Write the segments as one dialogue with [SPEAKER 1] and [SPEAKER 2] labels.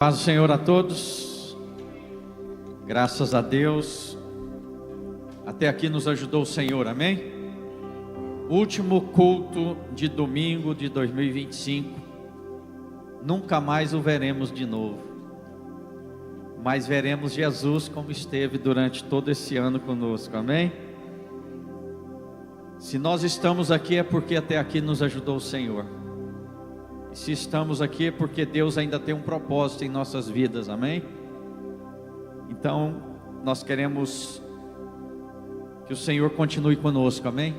[SPEAKER 1] Paz do Senhor a todos, graças a Deus, até aqui nos ajudou o Senhor, amém? Último culto de domingo de 2025, nunca mais o veremos de novo, mas veremos Jesus como esteve durante todo esse ano conosco, amém? Se nós estamos aqui é porque até aqui nos ajudou o Senhor. E se estamos aqui é porque Deus ainda tem um propósito em nossas vidas, amém? Então, nós queremos que o Senhor continue conosco, amém?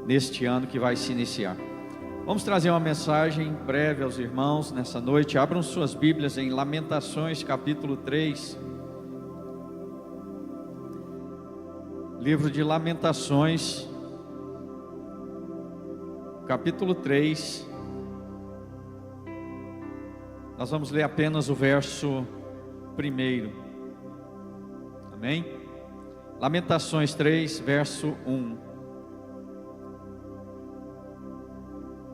[SPEAKER 1] Neste ano que vai se iniciar. Vamos trazer uma mensagem breve aos irmãos nessa noite. Abram suas Bíblias em Lamentações, capítulo 3. Livro de Lamentações, capítulo 3. Nós vamos ler apenas o verso 1. Amém? Lamentações 3, verso 1.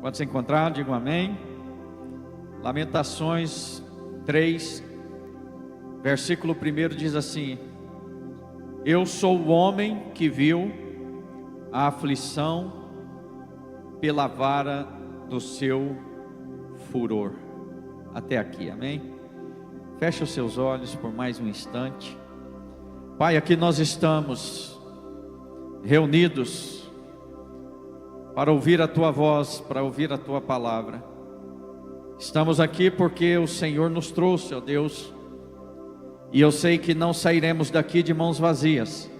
[SPEAKER 1] Quando se encontrar, digam amém. Lamentações 3, versículo 1 diz assim: Eu sou o homem que viu a aflição pela vara do seu furor. Até aqui, amém? Feche os seus olhos por mais um instante. Pai, aqui nós estamos reunidos para ouvir a Tua voz, para ouvir a Tua palavra. Estamos aqui porque o Senhor nos trouxe, ó Deus, e eu sei que não sairemos daqui de mãos vazias.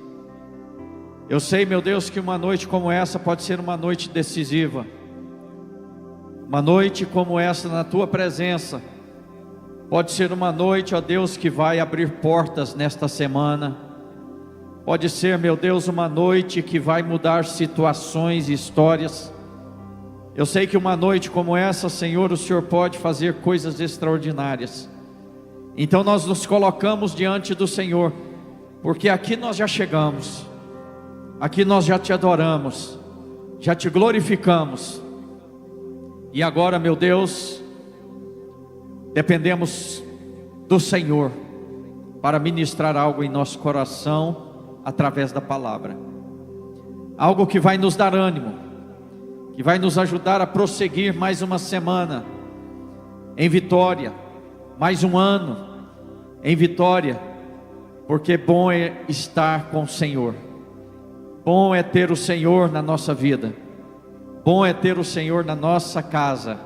[SPEAKER 1] Eu sei, meu Deus, que uma noite como essa pode ser uma noite decisiva. Uma noite como essa na Tua presença pode ser uma noite, ó Deus, que vai abrir portas nesta semana. Pode ser, meu Deus, uma noite que vai mudar situações e histórias. Eu sei que uma noite como essa, Senhor, o Senhor pode fazer coisas extraordinárias. Então nós nos colocamos diante do Senhor, porque aqui nós já chegamos, aqui nós já Te adoramos, já Te glorificamos. E agora, meu Deus, dependemos do Senhor para ministrar algo em nosso coração através da palavra. Algo que vai nos dar ânimo, que vai nos ajudar a prosseguir mais uma semana em vitória, mais um ano em vitória, porque bom é estar com o Senhor. Bom é ter o Senhor na nossa vida. Bom é ter o Senhor na nossa casa.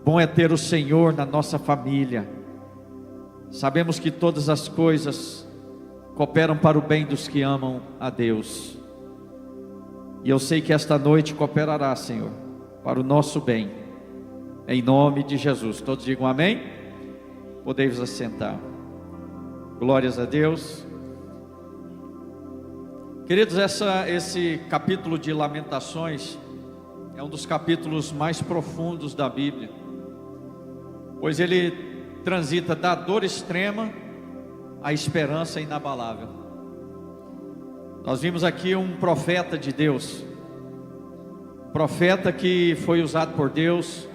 [SPEAKER 1] Bom é ter o Senhor na nossa família. Sabemos que todas as coisas cooperam para o bem dos que amam a Deus. E eu sei que esta noite cooperará, Senhor, para o nosso bem. Em nome de Jesus. Todos digam amém? Podem-vos assentar. Glórias a Deus. Queridos, esse capítulo de Lamentações é um dos capítulos mais profundos da Bíblia, pois ele transita da dor extrema à esperança inabalável. Nós vimos aqui um profeta de Deus, profeta que foi usado por Deus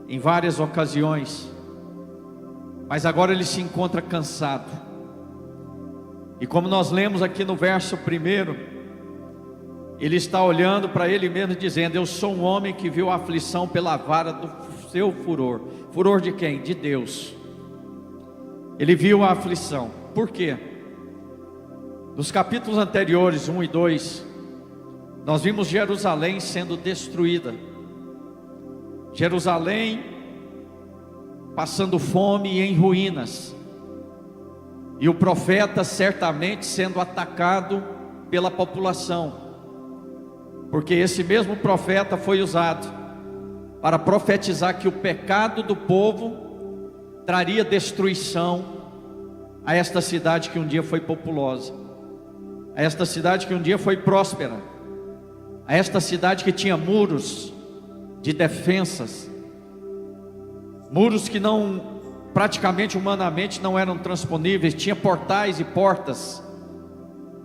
[SPEAKER 1] em várias ocasiões, mas agora ele se encontra cansado. E como nós lemos aqui no verso 1, ele está olhando para ele mesmo dizendo: Eu sou um homem que viu a aflição pela vara do seu furor. Furor de quem? De Deus. Ele viu a aflição. Por quê? Nos capítulos anteriores, 1 e 2, nós vimos Jerusalém sendo destruída. Jerusalém passando fome e em ruínas. E o profeta certamente sendo atacado pela população. Porque esse mesmo profeta foi usado para profetizar que o pecado do povo traria destruição a esta cidade que um dia foi populosa, a esta cidade que um dia foi próspera, a esta cidade que tinha muros de defensas, muros que não, praticamente humanamente não eram transponíveis, tinha portais e portas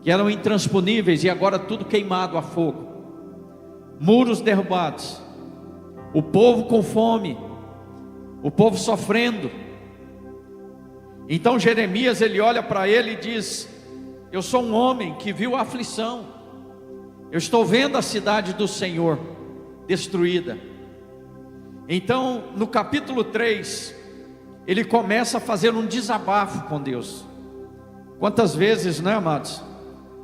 [SPEAKER 1] que eram intransponíveis e agora tudo queimado a fogo. Muros derrubados, o povo com fome, o povo sofrendo, Então Jeremias, ele olha para ele e diz: eu sou um homem que viu a aflição, eu estou vendo a cidade do Senhor destruída. Então no capítulo 3, ele começa a fazer um desabafo com Deus. Quantas vezes, né, amados,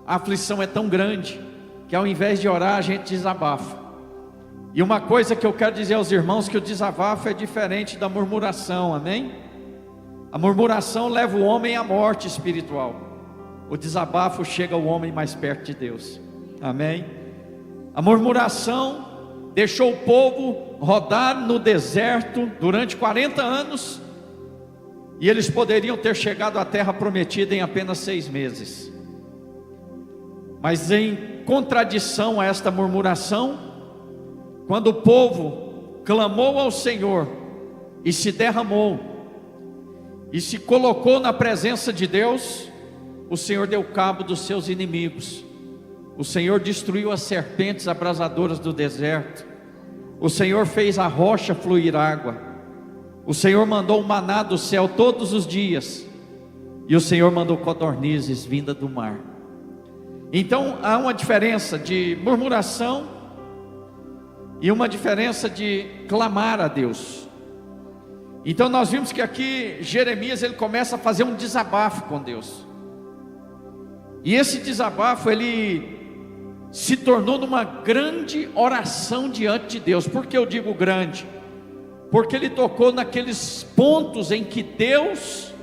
[SPEAKER 1] a aflição é tão grande que ao invés de orar a gente desabafa. E uma coisa que eu quero dizer aos irmãos, que o desabafo é diferente da murmuração, amém? A murmuração leva o homem à morte espiritual, o desabafo chega o homem mais perto de Deus, amém? A murmuração deixou o povo rodar no deserto durante 40 anos, e eles poderiam ter chegado à terra prometida em apenas 6 meses. Mas em contradição a esta murmuração, quando o povo clamou ao Senhor e se derramou e se colocou na presença de Deus, o Senhor deu cabo dos seus inimigos. O Senhor destruiu as serpentes abrasadoras do deserto. O Senhor fez a rocha fluir água. O Senhor mandou o maná do céu todos os dias. E o Senhor mandou codornizes vinda do mar. Então há uma diferença de murmuração e uma diferença de clamar a Deus. Então nós vimos que aqui Jeremias, ele começa a fazer um desabafo com Deus. E esse desabafo, ele se tornou numa grande oração diante de Deus. Por que eu digo grande? Porque ele tocou naqueles pontos em que Deus,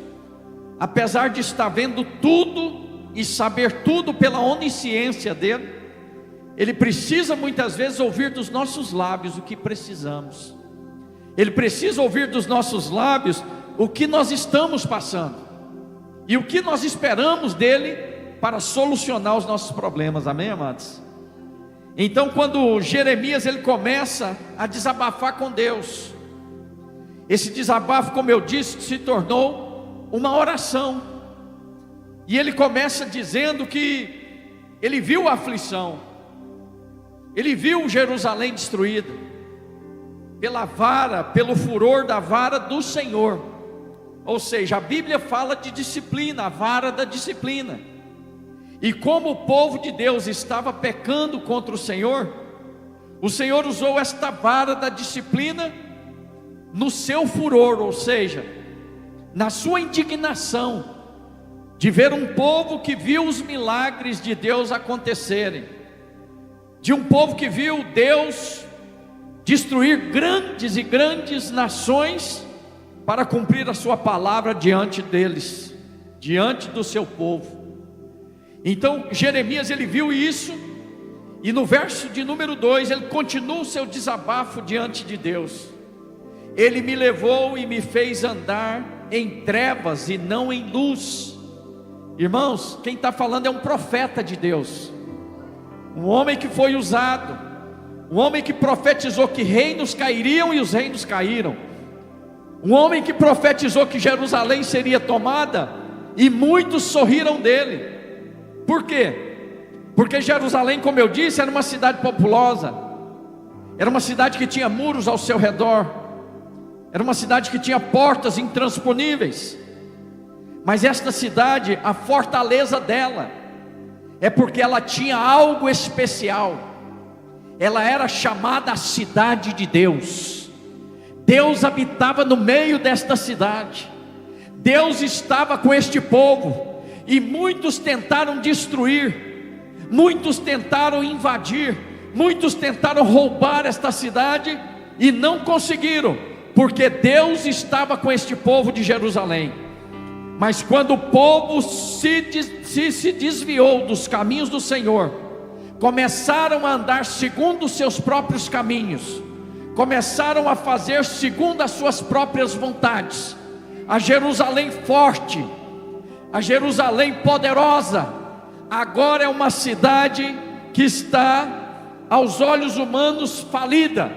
[SPEAKER 1] apesar de estar vendo tudo e saber tudo pela onisciência dele, ele precisa muitas vezes ouvir dos nossos lábios o que precisamos. Ele precisa ouvir dos nossos lábios o que nós estamos passando e o que nós esperamos dele para solucionar os nossos problemas, amém, amados? Então quando Jeremias, ele começa a desabafar com Deus, esse desabafo, como eu disse, se tornou uma oração. E ele começa dizendo que ele viu a aflição, ele viu Jerusalém destruída, pela vara, pelo furor da vara do Senhor. Ou seja, a Bíblia fala de disciplina, a vara da disciplina. E como o povo de Deus estava pecando contra o Senhor usou esta vara da disciplina no seu furor, ou seja, na sua indignação de ver um povo que viu os milagres de Deus acontecerem, de um povo que viu Deus destruir grandes e grandes nações para cumprir a sua palavra diante deles, diante do seu povo. Então Jeremias, ele viu isso, e no verso de número 2 ele continua o seu desabafo diante de Deus. Ele me levou e me fez andar em trevas e não em luz. Irmãos, quem está falando é um profeta de Deus, um homem que foi usado, um homem que profetizou que reinos cairiam e os reinos caíram, um homem que profetizou que Jerusalém seria tomada e muitos sorriram dele. Por quê? Porque Jerusalém, como eu disse, era uma cidade populosa, era uma cidade que tinha muros ao seu redor, era uma cidade que tinha portas intransponíveis. Mas esta cidade, a fortaleza dela é porque ela tinha algo especial. Ela era chamada a cidade de Deus. Deus habitava no meio desta cidade. Deus estava com este povo. E muitos tentaram destruir, muitos tentaram invadir, muitos tentaram roubar esta cidade e não conseguiram, porque Deus estava com este povo de Jerusalém. Mas quando o povo se desviou dos caminhos do Senhor, começaram a andar segundo os seus próprios caminhos, começaram a fazer segundo as suas próprias vontades, a Jerusalém forte, a Jerusalém poderosa, agora é uma cidade que está aos olhos humanos falida.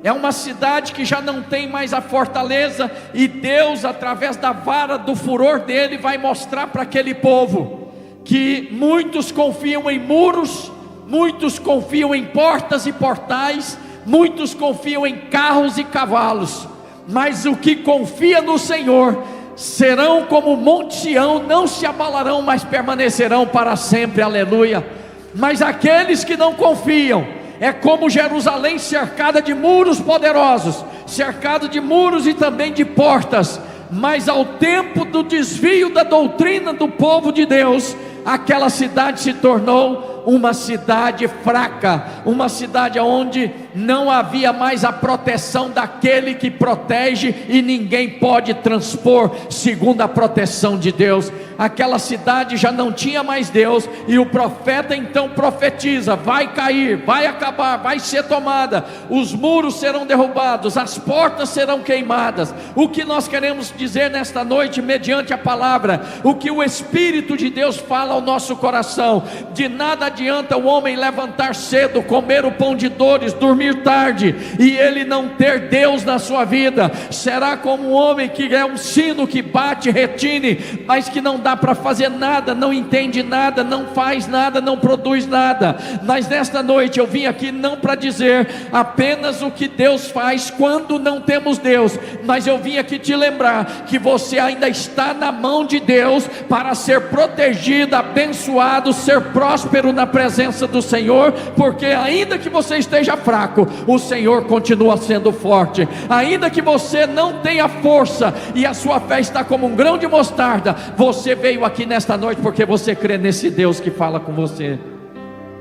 [SPEAKER 1] É uma cidade que já não tem mais a fortaleza, e Deus, através da vara do furor dele, vai mostrar para aquele povo que muitos confiam em muros, muitos confiam em portas e portais, muitos confiam em carros e cavalos, mas o que confia no Senhor serão como o Monte Sião, não se abalarão, mas permanecerão para sempre, aleluia. Mas aqueles que não confiam, é como Jerusalém cercada de muros poderosos, cercada de muros e também de portas, mas ao tempo do desvio da doutrina do povo de Deus, aquela cidade se tornou uma cidade fraca, uma cidade onde não havia mais a proteção daquele que protege, e ninguém pode transpor segundo a proteção de Deus. Aquela cidade já não tinha mais Deus, e o profeta então profetiza: vai cair, vai acabar, vai ser tomada, os muros serão derrubados, as portas serão queimadas. O que nós queremos dizer nesta noite, mediante a palavra, o que o Espírito de Deus fala ao nosso coração: de nada adianta o homem levantar cedo, comer o pão de dores, dormir tarde, e ele não ter Deus na sua vida. Será como um homem que é um sino que bate, retine, mas que não dá para fazer nada, não entende nada, não faz nada, não produz nada. Mas nesta noite eu vim aqui não para dizer apenas o que Deus faz quando não temos Deus, mas eu vim aqui te lembrar que você ainda está na mão de Deus para ser protegido, abençoado, ser próspero na presença do Senhor, porque ainda que você esteja fraco, o Senhor continua sendo forte. Ainda que você não tenha força e a sua fé está como um grão de mostarda, você veio aqui nesta noite porque você crê nesse Deus que fala com você.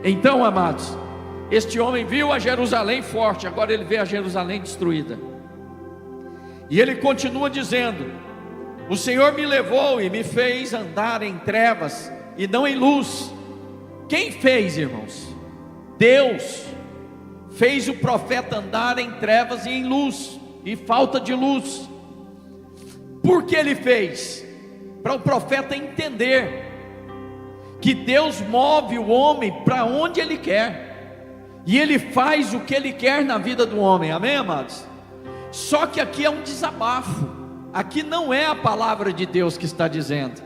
[SPEAKER 1] Então, amados, este homem viu a Jerusalém forte, agora ele vê a Jerusalém destruída, e ele continua dizendo: o Senhor me levou e me fez andar em trevas e não em luz. Quem fez, irmãos? Deus fez o profeta andar em trevas e em luz, e falta de luz. Por que ele fez? Para o profeta entender que Deus move o homem para onde Ele quer, e Ele faz o que Ele quer na vida do homem, amém, amados? Só que aqui é um desabafo, aqui não é a palavra de Deus que está dizendo.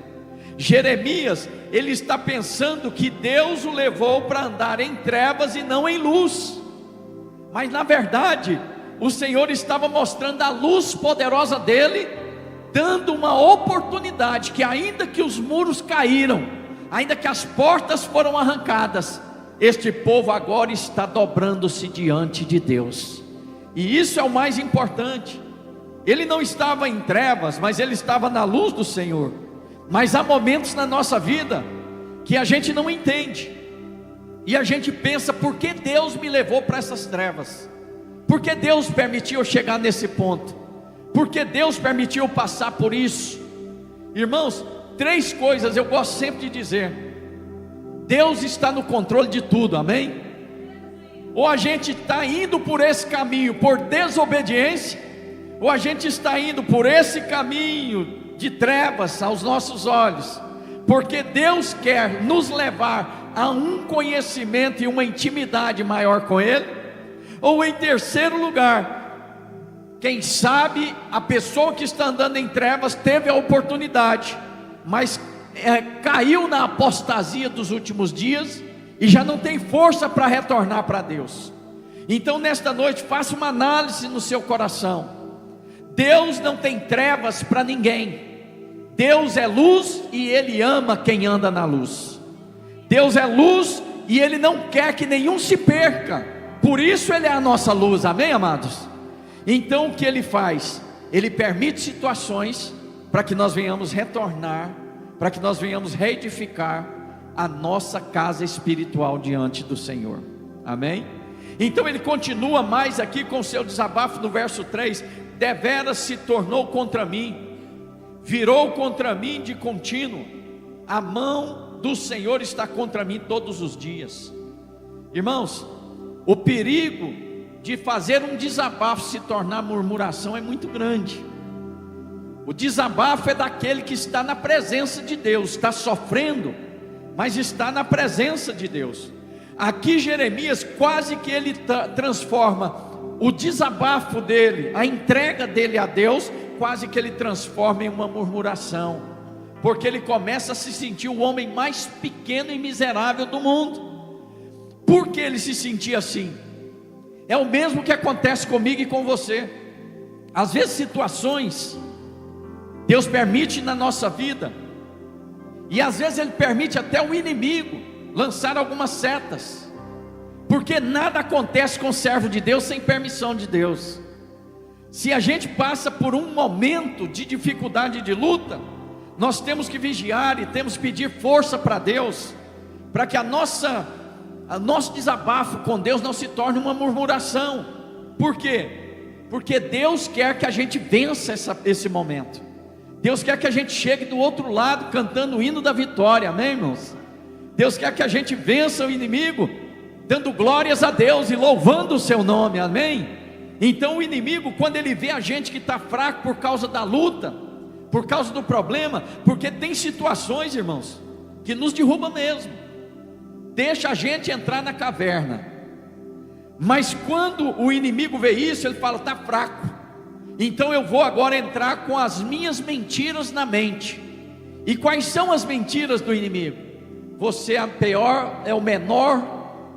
[SPEAKER 1] Jeremias, ele está pensando que Deus o levou para andar em trevas e não em luz, mas na verdade, o Senhor estava mostrando a luz poderosa dele, dando uma oportunidade, que ainda que os muros caíram, ainda que as portas foram arrancadas, este povo agora está dobrando-se diante de Deus, e isso é o mais importante. Ele não estava em trevas, mas ele estava na luz do Senhor. Mas há momentos na nossa vida que a gente não entende, e a gente pensa: por que Deus me levou para essas trevas? Por que Deus permitiu eu chegar nesse ponto? Por que Deus permitiu eu passar por isso? Irmãos, 3 coisas eu gosto sempre de dizer: Deus está no controle de tudo, amém? Ou a gente está indo por esse caminho por desobediência, ou a gente está indo por esse caminho de trevas aos nossos olhos, porque Deus quer nos levar a um conhecimento e uma intimidade maior com Ele. Ou em terceiro lugar, quem sabe a pessoa que está andando em trevas teve a oportunidade, mas caiu na apostasia dos últimos dias e já não tem força para retornar para Deus. Então nesta noite faça uma análise no seu coração. Deus não tem trevas para ninguém. Deus é luz e Ele ama quem anda na luz. Deus é luz e Ele não quer que nenhum se perca. Por isso Ele é a nossa luz, amém, amados? Então o que Ele faz? Ele permite situações para que nós venhamos retornar, para que nós venhamos reedificar a nossa casa espiritual diante do Senhor, amém? Então ele continua mais aqui com o seu desabafo no verso 3: deveras se tornou contra mim, virou contra mim de contínuo, a mão do Senhor está contra mim todos os dias. Irmãos, o perigo de fazer um desabafo se tornar murmuração é muito grande. O desabafo é daquele que está na presença de Deus, está sofrendo, mas está na presença de Deus. Aqui Jeremias quase que ele transforma o desabafo dele, a entrega dele a Deus, quase que ele transforma em uma murmuração, porque ele começa a se sentir o homem mais pequeno e miserável do mundo. Por que ele se sentia assim? É o mesmo que acontece comigo e com você. Às vezes situações Deus permite na nossa vida, e às vezes Ele permite até o inimigo lançar algumas setas, porque nada acontece com o servo de Deus sem permissão de Deus. Se a gente passa por um momento de dificuldade, de luta, nós temos que vigiar e temos que pedir força para Deus, para que nosso desabafo com Deus não se torne uma murmuração. Por quê? Porque Deus quer que a gente vença esse momento. Deus quer que a gente chegue do outro lado cantando o hino da vitória, amém, irmãos? Deus quer que a gente vença o inimigo dando glórias a Deus e louvando o seu nome, amém? Então o inimigo, quando ele vê a gente que está fraco por causa da luta, por causa do problema, porque tem situações, irmãos, que nos derrubam mesmo, deixa a gente entrar na caverna. Mas quando o inimigo vê isso, ele fala: está fraco, então eu vou agora entrar com as minhas mentiras na mente. E quais são as mentiras do inimigo? Você é o menor,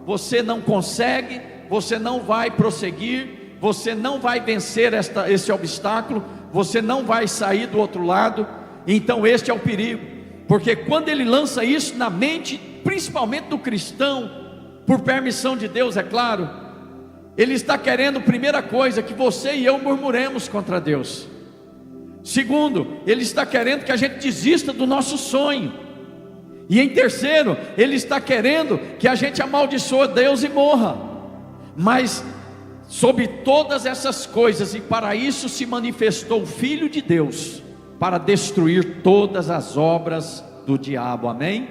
[SPEAKER 1] você não consegue, você não vai prosseguir, você não vai vencer esse obstáculo, você não vai sair do outro lado. Então este é o perigo, porque quando ele lança isso na mente, principalmente do cristão, por permissão de Deus, é claro, ele está querendo, primeira coisa, que você e eu murmuremos contra Deus. Segundo, ele está querendo que a gente desista do nosso sonho. E em terceiro, ele está querendo que a gente amaldiçoe Deus e morra. Mas sobre todas essas coisas, e para isso se manifestou o Filho de Deus, para destruir todas as obras do diabo, amém?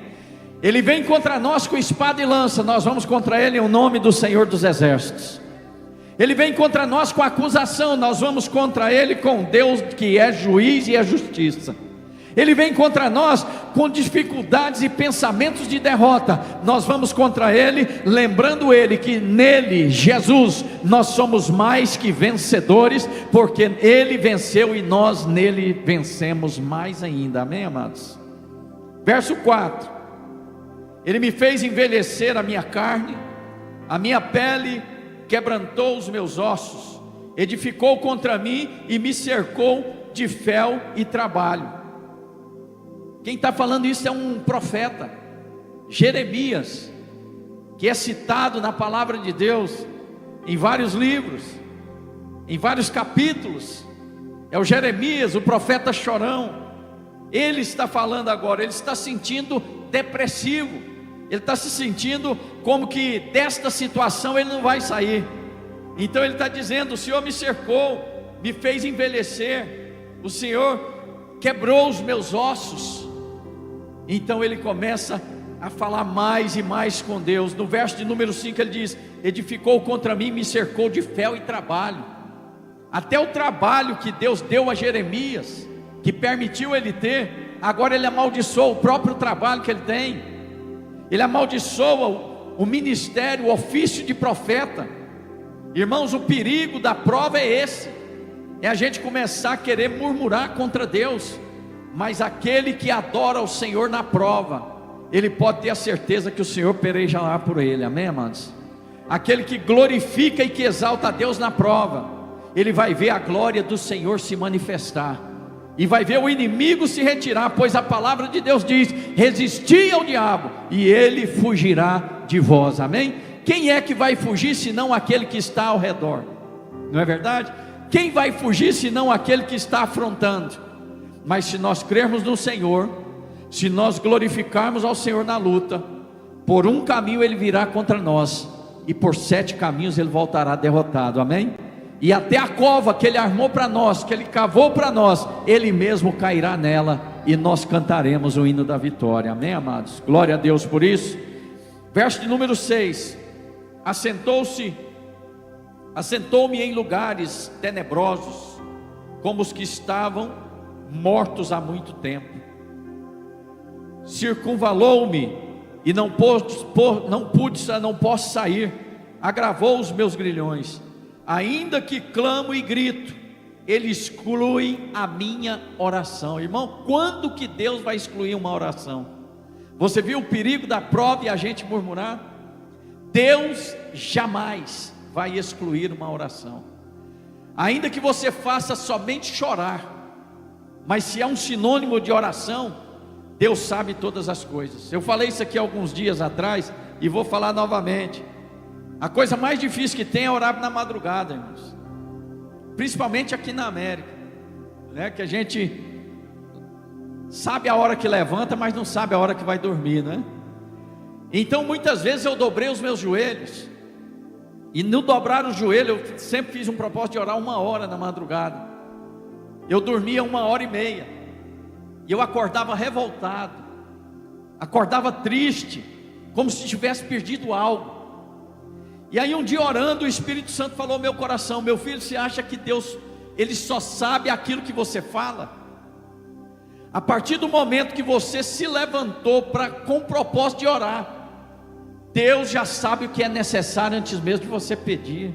[SPEAKER 1] Ele vem contra nós com espada e lança, nós vamos contra ele em nome do Senhor dos Exércitos. Ele vem contra nós com acusação, nós vamos contra ele com Deus que é juiz e é justiça. Ele vem contra nós com dificuldades e pensamentos de derrota, nós vamos contra ele, lembrando ele que nele, Jesus, nós somos mais que vencedores, porque ele venceu e nós nele vencemos mais ainda, amém, amados? Verso 4: ele me fez envelhecer a minha carne, a minha pele quebrantou os meus ossos, edificou contra mim e me cercou de fel e trabalho. Quem está falando isso é um profeta, Jeremias, que é citado na palavra de Deus, em vários livros, em vários capítulos. É o Jeremias, o profeta chorão. Ele está falando agora, ele está sentindo depressivo, ele está se sentindo como que desta situação ele não vai sair. Então ele está dizendo: o Senhor me cercou, me fez envelhecer, o Senhor quebrou os meus ossos. Então ele começa a falar mais e mais com Deus. No verso de número 5 ele diz: edificou contra mim, me cercou de fel e trabalho. Até o trabalho que Deus deu a Jeremias, que permitiu ele ter, agora ele amaldiçoa o próprio trabalho que ele tem. Ele amaldiçoa o ministério, o ofício de profeta. Irmãos, o perigo da prova é esse, é a gente começar a querer murmurar contra Deus. Mas aquele que adora o Senhor na prova, ele pode ter a certeza que o Senhor pelejará por ele, amém, amados? Aquele que glorifica e que exalta a Deus na prova, ele vai ver a glória do Senhor se manifestar, e vai ver o inimigo se retirar, pois a palavra de Deus diz: resisti ao diabo, e ele fugirá de vós, amém? Quem é que vai fugir, senão aquele que está ao redor? Não é verdade? Quem vai fugir, senão aquele que está afrontando? Mas se nós crermos no Senhor, se nós glorificarmos ao Senhor na luta, por um caminho ele virá contra nós, e por 7 caminhos ele voltará derrotado, amém? E até a cova que ele armou para nós, que ele cavou para nós, ele mesmo cairá nela, e nós cantaremos o hino da vitória, amém, amados? Glória a Deus por isso. Verso de número 6: assentou-me em lugares tenebrosos, como os que estavam mortos há muito tempo. Circunvalou-me e não posso sair, agravou os meus grilhões. Ainda que clamo e grito, ele exclui a minha oração. Irmão, quando que Deus vai excluir uma oração? Você viu o perigo da prova e a gente murmurar? Deus jamais vai excluir uma oração. Ainda que você faça somente chorar, Mas se é um sinônimo de oração, Deus sabe todas as coisas. Eu falei isso aqui alguns dias atrás e vou falar novamente. A coisa mais difícil que tem é orar na madrugada, irmãos. Principalmente aqui na América, né? Que a gente sabe a hora que levanta, mas não sabe a hora que vai dormir, né? Então muitas vezes eu dobrei os meus joelhos, e no dobrar o joelho eu sempre fiz um propósito de orar 1 hora na madrugada. Eu dormia 1h30, e eu acordava revoltado, acordava triste, como se tivesse perdido algo. E aí um dia orando, o Espírito Santo falou ao meu coração: meu filho, você acha que Deus, Ele só sabe aquilo que você fala? A partir do momento que você se levantou com o propósito de orar, Deus já sabe o que é necessário antes mesmo de você pedir.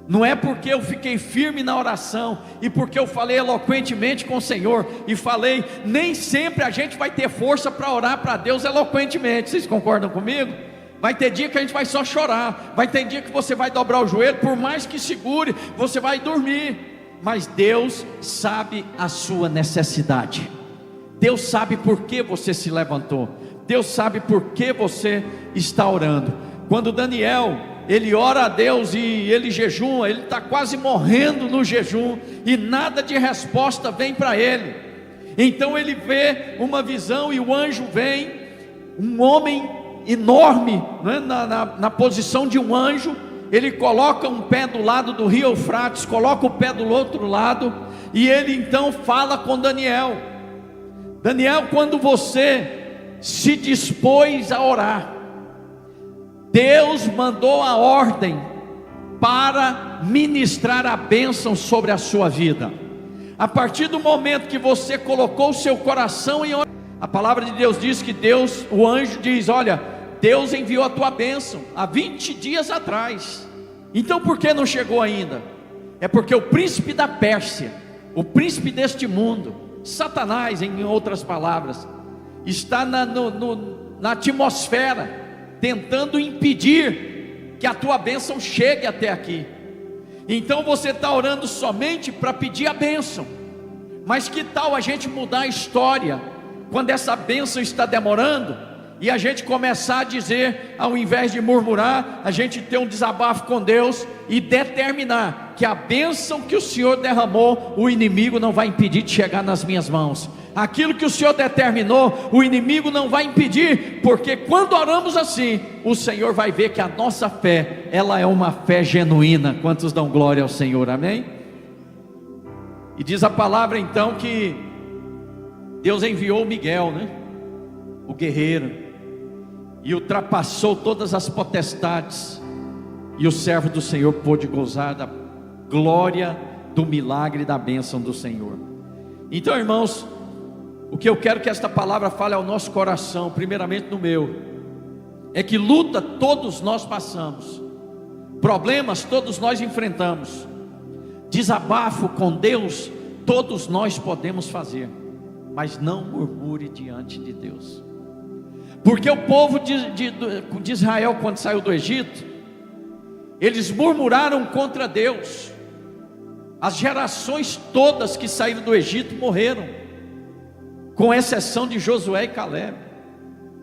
[SPEAKER 1] Não é porque eu fiquei firme na oração e porque eu falei eloquentemente com o Senhor e falei, nem sempre a gente vai ter força para orar para Deus eloquentemente. Vocês concordam comigo? Vai ter dia que a gente vai só chorar, vai ter dia que você vai dobrar o joelho, por mais que segure, você vai dormir. Mas Deus sabe a sua necessidade. Deus sabe por que você se levantou. Deus sabe por que você está orando. Quando Daniel, ele ora a Deus e ele jejuma, ele está quase morrendo no jejum, e nada de resposta vem para ele. Então ele vê uma visão, e o anjo vem, um homem enorme, né, na posição de um anjo. Ele coloca um pé do lado do rio Eufrates, coloca o pé do outro lado, e ele então fala com Daniel: Daniel, quando você se dispôs a orar, Deus mandou a ordem para ministrar a bênção sobre a sua vida. A partir do momento que você colocou o seu coração em oração, a palavra de Deus diz que Deus, o anjo diz: olha, Deus enviou a tua bênção há 20 dias atrás. Então por que não chegou ainda? É porque o príncipe da Pérsia, o príncipe deste mundo, Satanás, em outras palavras, está na atmosfera, tentando impedir que a tua bênção chegue até aqui. Então você está orando somente para pedir a bênção. Mas que tal a gente mudar a história, quando essa bênção está demorando, e a gente começar a dizer, ao invés de murmurar, a gente ter um desabafo com Deus e determinar que a bênção que o Senhor derramou, o inimigo não vai impedir de chegar nas minhas mãos. Aquilo que o Senhor determinou, o inimigo não vai impedir, porque quando oramos assim, o Senhor vai ver que a nossa fé, ela é uma fé genuína. Quantos dão glória ao Senhor, amém? E diz a palavra então que Deus enviou Miguel, né? O guerreiro, e ultrapassou todas as potestades, e o servo do Senhor pôde gozar da glória, do milagre e da bênção do Senhor. Então, irmãos, o que eu quero que esta palavra fale ao nosso coração, primeiramente no meu, é que luta todos nós passamos, problemas todos nós enfrentamos, desabafo com Deus todos nós podemos fazer, mas não murmure diante de Deus. Porque o povo de Israel, quando saiu do Egito, eles murmuraram contra Deus. As gerações todas que saíram do Egito morreram, com exceção de Josué e Caleb.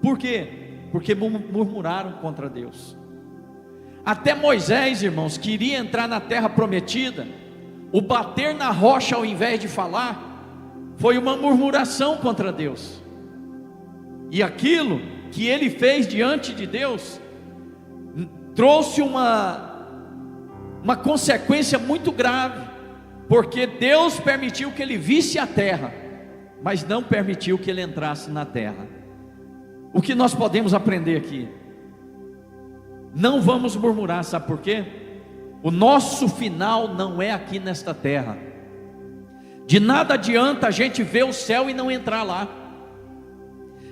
[SPEAKER 1] Por quê? Porque murmuraram contra Deus. Até Moisés, irmãos, que iria entrar na terra prometida, o bater na rocha ao invés de falar, foi uma murmuração contra Deus. E aquilo que ele fez diante de Deus trouxe uma consequência muito grave, porque Deus permitiu que ele visse a terra, mas não permitiu que ele entrasse na terra. O que nós podemos aprender aqui? Não vamos murmurar, sabe por quê? O nosso final não é aqui nesta terra. De nada adianta a gente ver o céu e não entrar lá.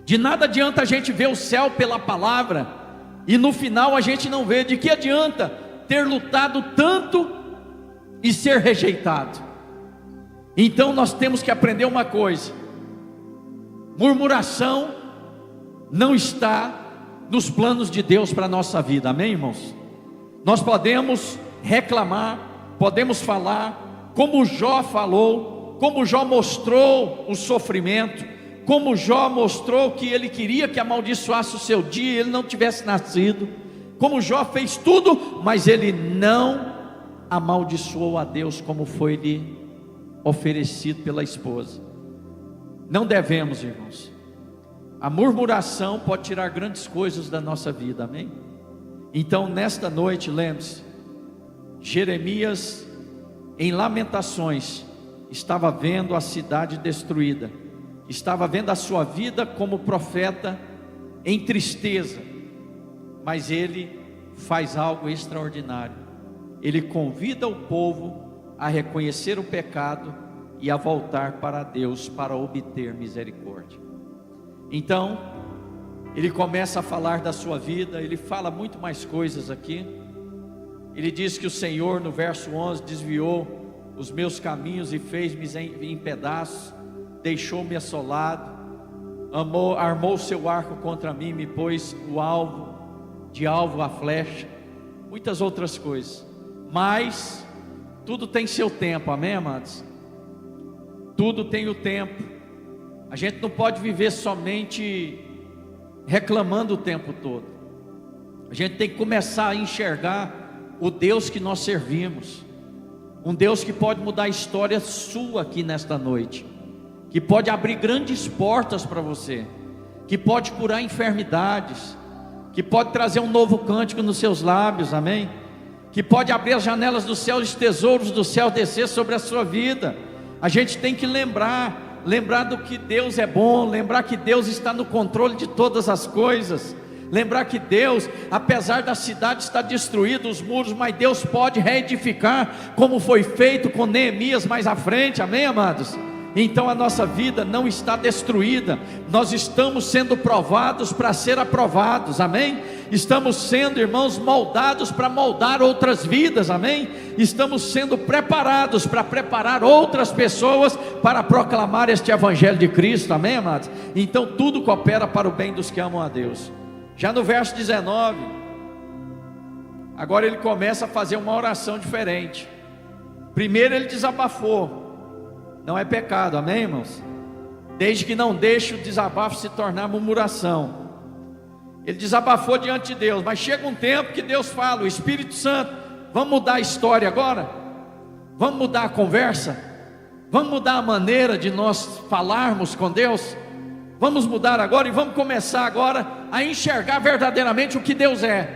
[SPEAKER 1] De nada adianta a gente ver o céu pela palavra e no final a gente não vê. De que adianta ter lutado tanto e ser rejeitado? Então nós temos que aprender uma coisa: murmuração não está nos planos de Deus para a nossa vida, amém, irmãos? Nós podemos reclamar, podemos falar, como Jó falou, como Jó mostrou o sofrimento, como Jó mostrou que ele queria que amaldiçoasse o seu dia, ele não tivesse nascido, como Jó fez tudo, mas ele não amaldiçoou a Deus como foi lhe oferecido pela esposa. Não devemos, irmãos. A murmuração pode tirar grandes coisas da nossa vida, amém? Então nesta noite, lembre-se, Jeremias em Lamentações estava vendo a cidade destruída, estava vendo a sua vida como profeta em tristeza, mas ele faz algo extraordinário. Ele convida o povo a reconhecer o pecado e a voltar para Deus para obter misericórdia. Então ele começa a falar da sua vida, ele fala muito mais coisas aqui. Ele diz que o Senhor, no verso 11, desviou os meus caminhos e fez-me em pedaços, deixou-me assolado, armou seu arco contra mim, me pôs de alvo a flecha, muitas outras coisas. Mas tudo tem seu tempo, amém, amados? Tudo tem o tempo. A gente não pode viver somente reclamando o tempo todo. A gente tem que começar a enxergar o Deus que nós servimos, um Deus que pode mudar a história sua aqui nesta noite, que pode abrir grandes portas para você, que pode curar enfermidades, que pode trazer um novo cântico nos seus lábios, amém? Que pode abrir as janelas do céu e os tesouros do céu descer sobre a sua vida. A gente tem que lembrar do que Deus é bom, lembrar que Deus está no controle de todas as coisas, lembrar que Deus, apesar da cidade estar destruída, os muros, mas Deus pode reedificar, como foi feito com Neemias mais à frente, amém, amados? Então a nossa vida não está destruída, nós estamos sendo provados para ser aprovados, amém? Estamos sendo, irmãos, moldados para moldar outras vidas, amém? Estamos sendo preparados para preparar outras pessoas para proclamar este evangelho de Cristo, amém, amados? Então tudo coopera para o bem dos que amam a Deus. Já no verso 19, agora ele começa a fazer uma oração diferente. Primeiro ele desabafou. Não é pecado, amém, irmãos? Desde que não deixe o desabafo se tornar murmuração. Ele desabafou diante de Deus, mas chega um tempo que Deus fala: o Espírito Santo, vamos mudar a história agora? Vamos mudar a conversa? Vamos mudar a maneira de nós falarmos com Deus? Vamos mudar agora e vamos começar agora a enxergar verdadeiramente o que Deus é.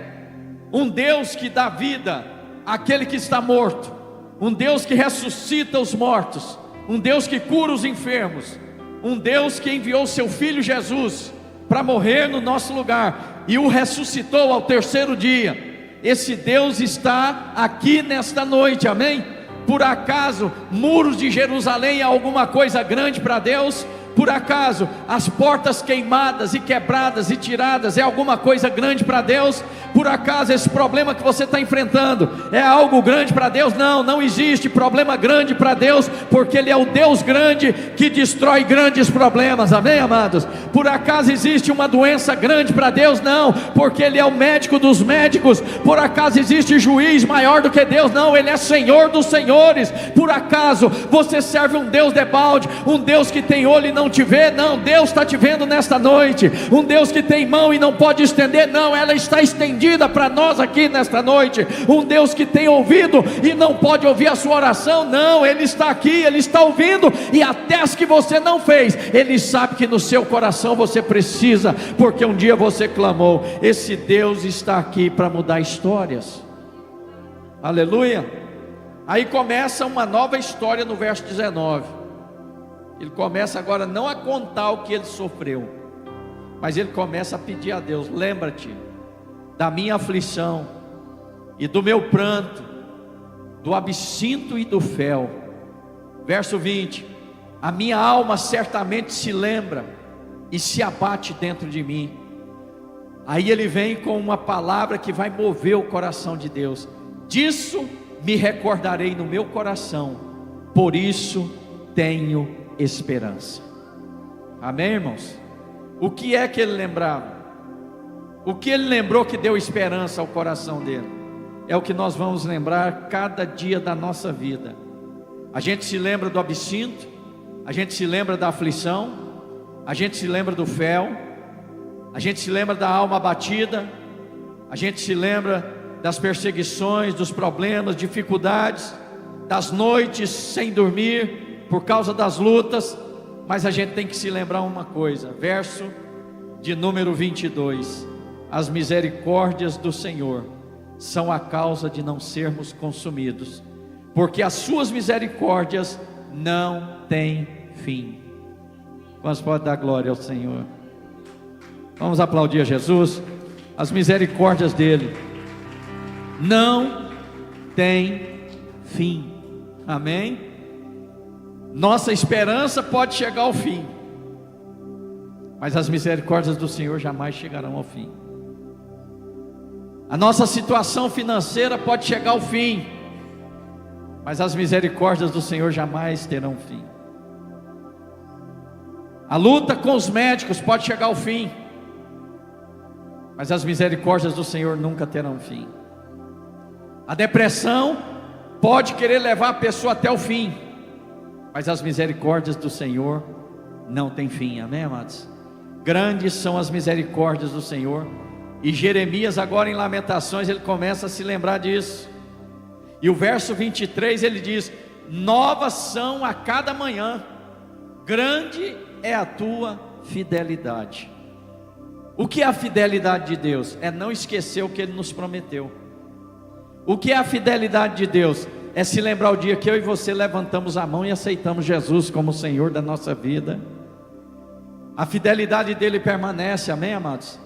[SPEAKER 1] Um Deus que dá vida àquele que está morto, um Deus que ressuscita os mortos, um Deus que cura os enfermos, um Deus que enviou seu Filho Jesus para morrer no nosso lugar e o ressuscitou ao terceiro dia. Esse Deus está aqui nesta noite, amém? Por acaso muros de Jerusalém é alguma coisa grande para Deus? Por acaso as portas queimadas e quebradas e tiradas é alguma coisa grande para Deus? Por acaso esse problema que você está enfrentando é algo grande para Deus? Não, não existe problema grande para Deus, porque Ele é o Deus grande que destrói grandes problemas, amém, amados? Por acaso existe uma doença grande para Deus? Não, porque Ele é o médico dos médicos. Por acaso existe juiz maior do que Deus? Não, Ele é Senhor dos senhores. Por acaso você serve um Deus debalde, um Deus que tem olho e não te vê? Não, Deus está te vendo nesta noite. Um Deus que tem mão e não pode estender? Não, ela está estendida para nós aqui nesta noite. Um Deus que tem ouvido e não pode ouvir a sua oração? Não, Ele está aqui, Ele está ouvindo, e até as que você não fez, Ele sabe que no seu coração você precisa, porque um dia você clamou. Esse Deus está aqui para mudar histórias, aleluia. Aí começa uma nova história no verso 19. Ele começa agora não a contar o que ele sofreu, mas ele começa a pedir a Deus: lembra-te da minha aflição e do meu pranto, do absinto e do fel. Verso 20: a minha alma certamente se lembra e se abate dentro de mim. Aí ele vem com uma palavra que vai mover o coração de Deus: disso me recordarei no meu coração, por isso tenho esperança. Amém, irmãos? O que é que ele lembrava? O que ele lembrou que deu esperança ao coração dele? É o que nós vamos lembrar cada dia da nossa vida. A gente se lembra do absinto, a gente se lembra da aflição, a gente se lembra do fel, a gente se lembra da alma abatida, a gente se lembra das perseguições, dos problemas, dificuldades, das noites sem dormir por causa das lutas. Mas a gente tem que se lembrar uma coisa, verso de número 22: as misericórdias do Senhor são a causa de não sermos consumidos, porque as suas misericórdias não têm fim. Quantos podem dar glória ao Senhor? Vamos aplaudir a Jesus. As misericórdias dele não têm fim. Amém? Nossa esperança pode chegar ao fim, mas as misericórdias do Senhor jamais chegarão ao fim. A nossa situação financeira pode chegar ao fim, mas as misericórdias do Senhor jamais terão fim. A luta com os médicos pode chegar ao fim, mas as misericórdias do Senhor nunca terão fim. A depressão pode querer levar a pessoa até o fim, mas as misericórdias do Senhor não têm fim. Amém, amados? Grandes são as misericórdias do Senhor. E Jeremias, agora em Lamentações, ele começa a se lembrar disso. E o verso 23 ele diz: novas são a cada manhã, grande é a tua fidelidade. O que é a fidelidade de Deus? É não esquecer o que Ele nos prometeu. O que é a fidelidade de Deus? É se lembrar o dia que eu e você levantamos a mão e aceitamos Jesus como Senhor da nossa vida. A fidelidade dele permanece, amém, amados?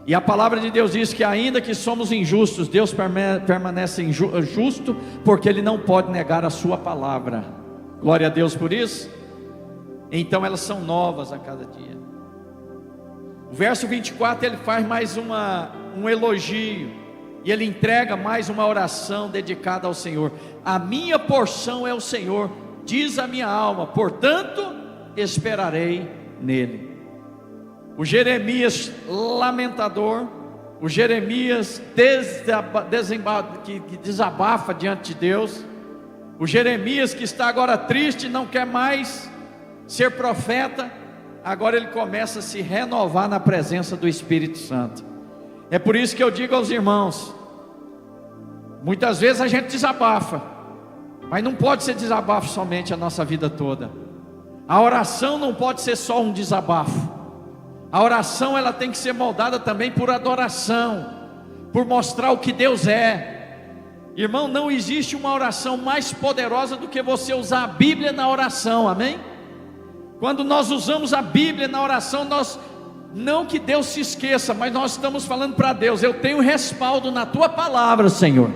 [SPEAKER 1] E a palavra de Deus diz que ainda que somos injustos, Deus permanece justo, porque Ele não pode negar a sua palavra. Glória a Deus por isso. Então elas são novas a cada dia. O verso 24 ele faz mais um elogio, e ele entrega mais uma oração dedicada ao Senhor. A minha porção é o Senhor, diz a minha alma, portanto esperarei nele. O Jeremias lamentador, o Jeremias que desabafa diante de Deus, o Jeremias que está agora triste, não quer mais ser profeta, agora ele começa a se renovar na presença do Espírito Santo. É por isso que eu digo aos irmãos, muitas vezes a gente desabafa, mas não pode ser desabafo somente a nossa vida toda. A oração não pode ser só um desabafo. A oração ela tem que ser moldada também por adoração, por mostrar o que Deus é. Irmão, não existe uma oração mais poderosa do que você usar a Bíblia na oração, amém? Quando nós usamos a Bíblia na oração, não que Deus se esqueça, mas nós estamos falando para Deus: eu tenho respaldo na tua palavra, Senhor.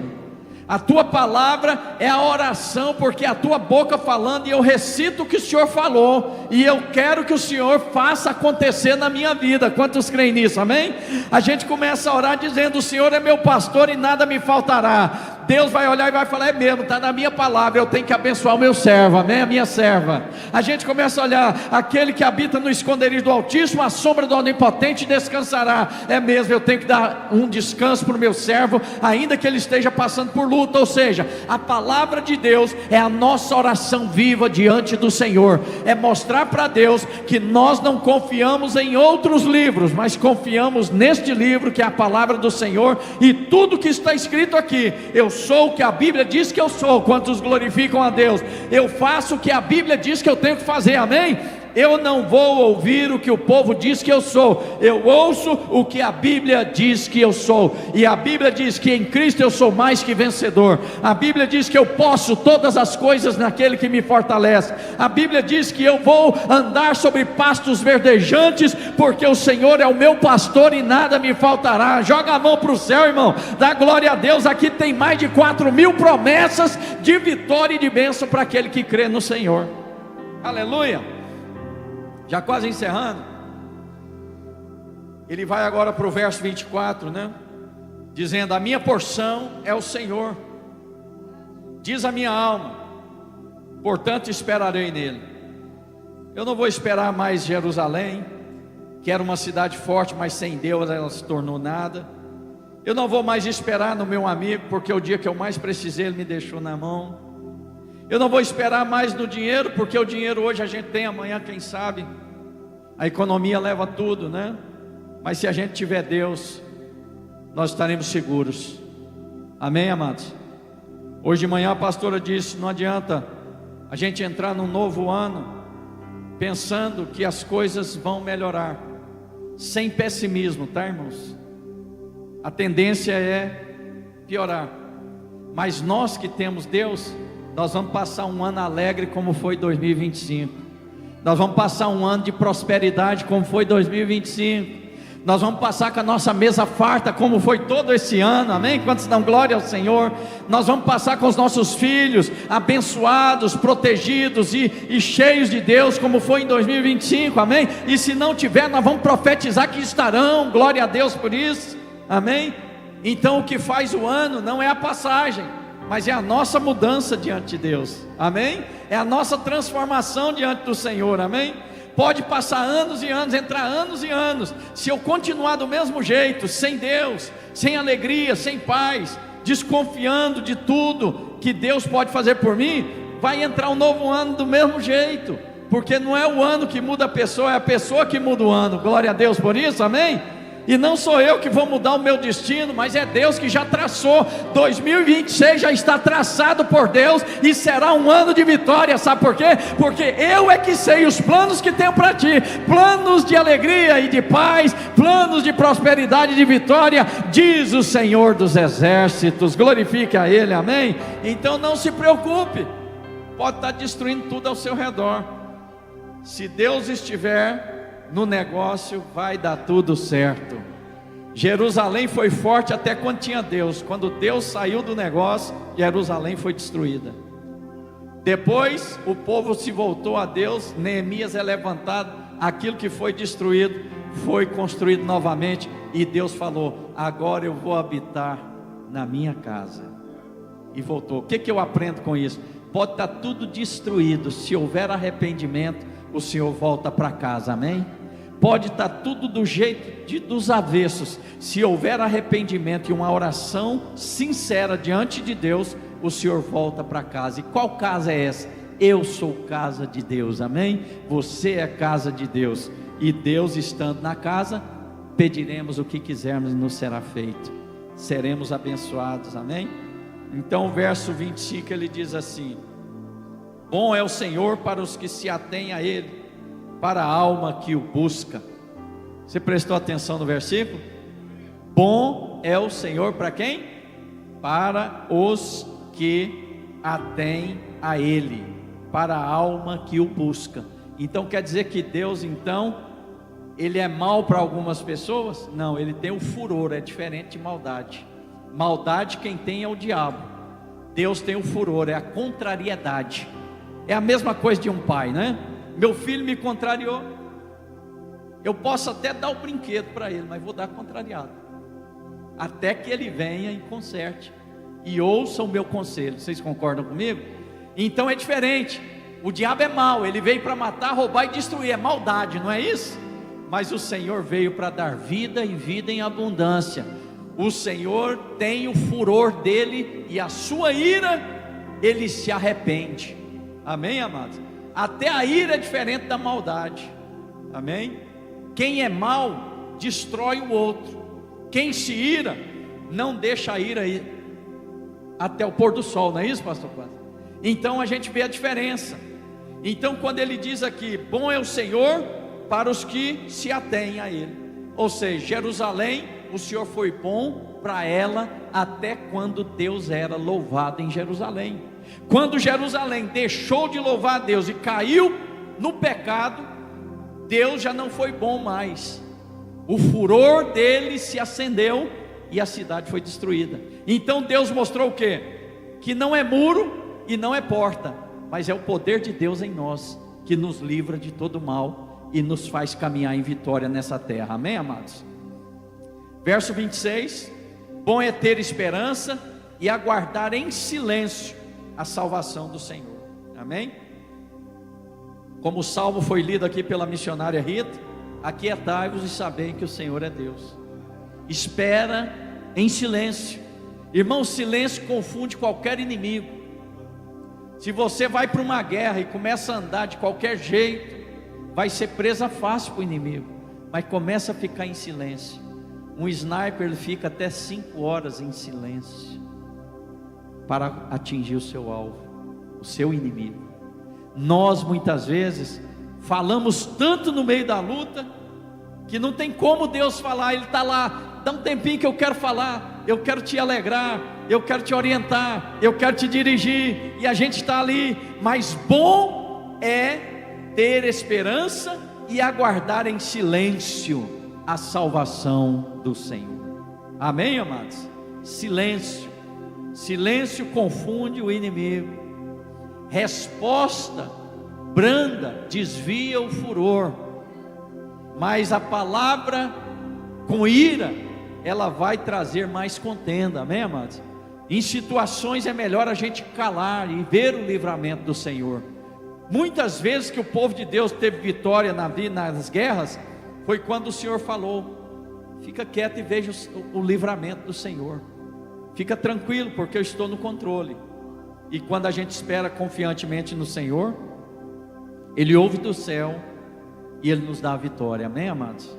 [SPEAKER 1] A tua palavra é a oração, porque é a tua boca falando, e eu recito o que o Senhor falou, e eu quero que o Senhor faça acontecer na minha vida. Quantos creem nisso, amém? A gente começa a orar dizendo: o Senhor é meu pastor e nada me faltará. Deus vai olhar e vai falar: é mesmo, está na minha palavra, eu tenho que abençoar o meu servo, amém? A minha serva. A gente começa a olhar: aquele que habita no esconderijo do Altíssimo, a sombra do Onipotente descansará. É mesmo, eu tenho que dar um descanso para o meu servo, ainda que ele esteja passando por luta. Ou seja, a palavra de Deus é a nossa oração viva diante do Senhor, é mostrar para Deus que nós não confiamos em outros livros, mas confiamos neste livro que é a palavra do Senhor, e tudo que está escrito aqui: eu sou o que a Bíblia diz que eu sou. Quantos glorificam a Deus? Eu faço o que a Bíblia diz que eu tenho que fazer, amém? Eu não vou ouvir o que o povo diz que eu sou, eu ouço o que a Bíblia diz que eu sou. E a Bíblia diz que em Cristo eu sou mais que vencedor. A Bíblia diz que eu posso todas as coisas naquele que me fortalece. A Bíblia diz que eu vou andar sobre pastos verdejantes, porque o Senhor é o meu pastor e nada me faltará. Joga a mão para o céu, irmão, dá glória a Deus. Aqui tem mais de 4.000 promessas de vitória e de bênção para aquele que crê no Senhor. Aleluia. Já quase encerrando, ele vai agora para o verso 24, né? Dizendo: a minha porção é o Senhor, diz a minha alma, portanto esperarei nele. Eu não vou esperar mais Jerusalém, que era uma cidade forte, mas sem Deus ela se tornou nada. Eu não vou mais esperar no meu amigo, porque o dia que eu mais precisei ele me deixou na mão. Eu não vou esperar mais no dinheiro, porque o dinheiro hoje a gente tem, amanhã quem sabe. A economia leva tudo, né? Mas se a gente tiver Deus, nós estaremos seguros. Amém, amados? Hoje de manhã a pastora disse: não adianta a gente entrar num novo ano pensando que as coisas vão melhorar, sem pessimismo, tá, irmãos? A tendência é piorar. Mas nós que temos Deus, nós vamos passar um ano alegre como foi 2025. Nós vamos passar um ano de prosperidade como foi 2025. Nós vamos passar com a nossa mesa farta como foi todo esse ano, amém? Quantos dão glória ao Senhor? Nós vamos passar com os nossos filhos abençoados, protegidos e cheios de Deus como foi em 2025, amém? E se não tiver, nós vamos profetizar que estarão, glória a Deus por isso, amém? Então o que faz o ano não é a passagem, mas é a nossa mudança diante de Deus, amém? É a nossa transformação diante do Senhor, amém? Pode passar anos e anos, entrar anos e anos, se eu continuar do mesmo jeito, sem Deus, sem alegria, sem paz, desconfiando de tudo que Deus pode fazer por mim, vai entrar um novo ano do mesmo jeito, porque não é o ano que muda a pessoa, é a pessoa que muda o ano, glória a Deus por isso, amém? E não sou eu que vou mudar o meu destino, mas é Deus que já traçou. 2026 já está traçado por Deus e será um ano de vitória. Sabe por quê? Porque eu é que sei os planos que tenho para ti, planos de alegria e de paz, planos de prosperidade e de vitória, diz o Senhor dos exércitos. Glorifique a Ele, amém? Então não se preocupe, pode estar destruindo tudo ao seu redor. Se Deus estiver no negócio, vai dar tudo certo. Jerusalém foi forte até quando tinha Deus. Quando Deus saiu do negócio, Jerusalém foi destruída. Depois o povo se voltou a Deus, Neemias é levantado, aquilo que foi destruído foi construído novamente, e Deus falou: agora eu vou habitar na minha casa. E voltou. O que eu aprendo com isso? Pode estar tudo destruído, se houver arrependimento, o Senhor volta para casa, amém? Pode estar tudo do jeito dos avessos, se houver arrependimento e uma oração sincera diante de Deus, o Senhor volta para casa. E qual casa é essa? Eu sou casa de Deus, amém? Você é casa de Deus, e Deus estando na casa, pediremos o que quisermos e nos será feito, seremos abençoados, amém? Então o verso 25 ele diz assim: bom é o Senhor para os que se atêm a Ele, para a alma que o busca. Você prestou atenção no versículo? Bom é o Senhor para quem? Para os que atêm a Ele, para a alma que o busca. Então quer dizer que Deus, então, Ele é mau para algumas pessoas? Não, Ele tem o furor, é diferente de maldade. Maldade quem tem é o diabo. Deus tem o furor, é a contrariedade. É a mesma coisa de um pai, né? Meu filho me contrariou, eu posso até dar o brinquedo para ele, mas vou dar contrariado, até que ele venha e conserte, e ouça o meu conselho. Vocês concordam comigo? Então é diferente. O diabo é mau, ele veio para matar, roubar e destruir, é maldade, não é isso? Mas o Senhor veio para dar vida e vida em abundância. O Senhor tem o furor dele, e a sua ira, ele se arrepende, amém, amados? Até a ira é diferente da maldade, amém? Quem é mau, destrói o outro. Quem se ira, não deixa a ira ir até o pôr do sol, não é isso, pastor Cláudio? Então a gente vê a diferença. Então quando ele diz aqui, bom é o Senhor para os que se atêm a Ele, ou seja, Jerusalém, o Senhor foi bom para ela, até quando Deus era louvado em Jerusalém. Quando Jerusalém deixou de louvar a Deus e caiu no pecado, Deus já não foi bom mais. O furor dele se acendeu e a cidade foi destruída. Então Deus mostrou o quê? Que não é muro e não é porta, mas é o poder de Deus em nós, que nos livra de todo mal e nos faz caminhar em vitória nessa terra, amém, amados? Verso 26, bom é ter esperança e aguardar em silêncio a salvação do Senhor, amém? Como o salmo foi lido aqui pela missionária Rita, aquietai-vos e sabei que o Senhor é Deus. Espera em silêncio. Irmão, silêncio confunde qualquer inimigo. Se você vai para uma guerra e começa a andar de qualquer jeito, vai ser presa fácil para o inimigo, mas começa a ficar em silêncio. Um sniper ele fica até 5 horas em silêncio para atingir o seu alvo, o seu inimigo. Nós muitas vezes falamos tanto no meio da luta que não tem como Deus falar. Ele está lá, dá um tempinho que eu quero falar, eu quero te alegrar, eu quero te orientar, eu quero te dirigir, e a gente está ali. Mas bom é ter esperança e aguardar em silêncio a salvação do Senhor. Amém, amados? Silêncio. Silêncio confunde o inimigo. Resposta branda desvia o furor, mas a palavra com ira, ela vai trazer mais contenda. Amém, amados? Em situações é melhor a gente calar e ver o livramento do Senhor. Muitas vezes que o povo de Deus teve vitória nas guerras, foi quando o Senhor falou: fica quieto e veja o livramento do Senhor, fica tranquilo, porque eu estou no controle. E quando a gente espera confiantemente no Senhor, Ele ouve do céu e Ele nos dá a vitória. Amém, amados?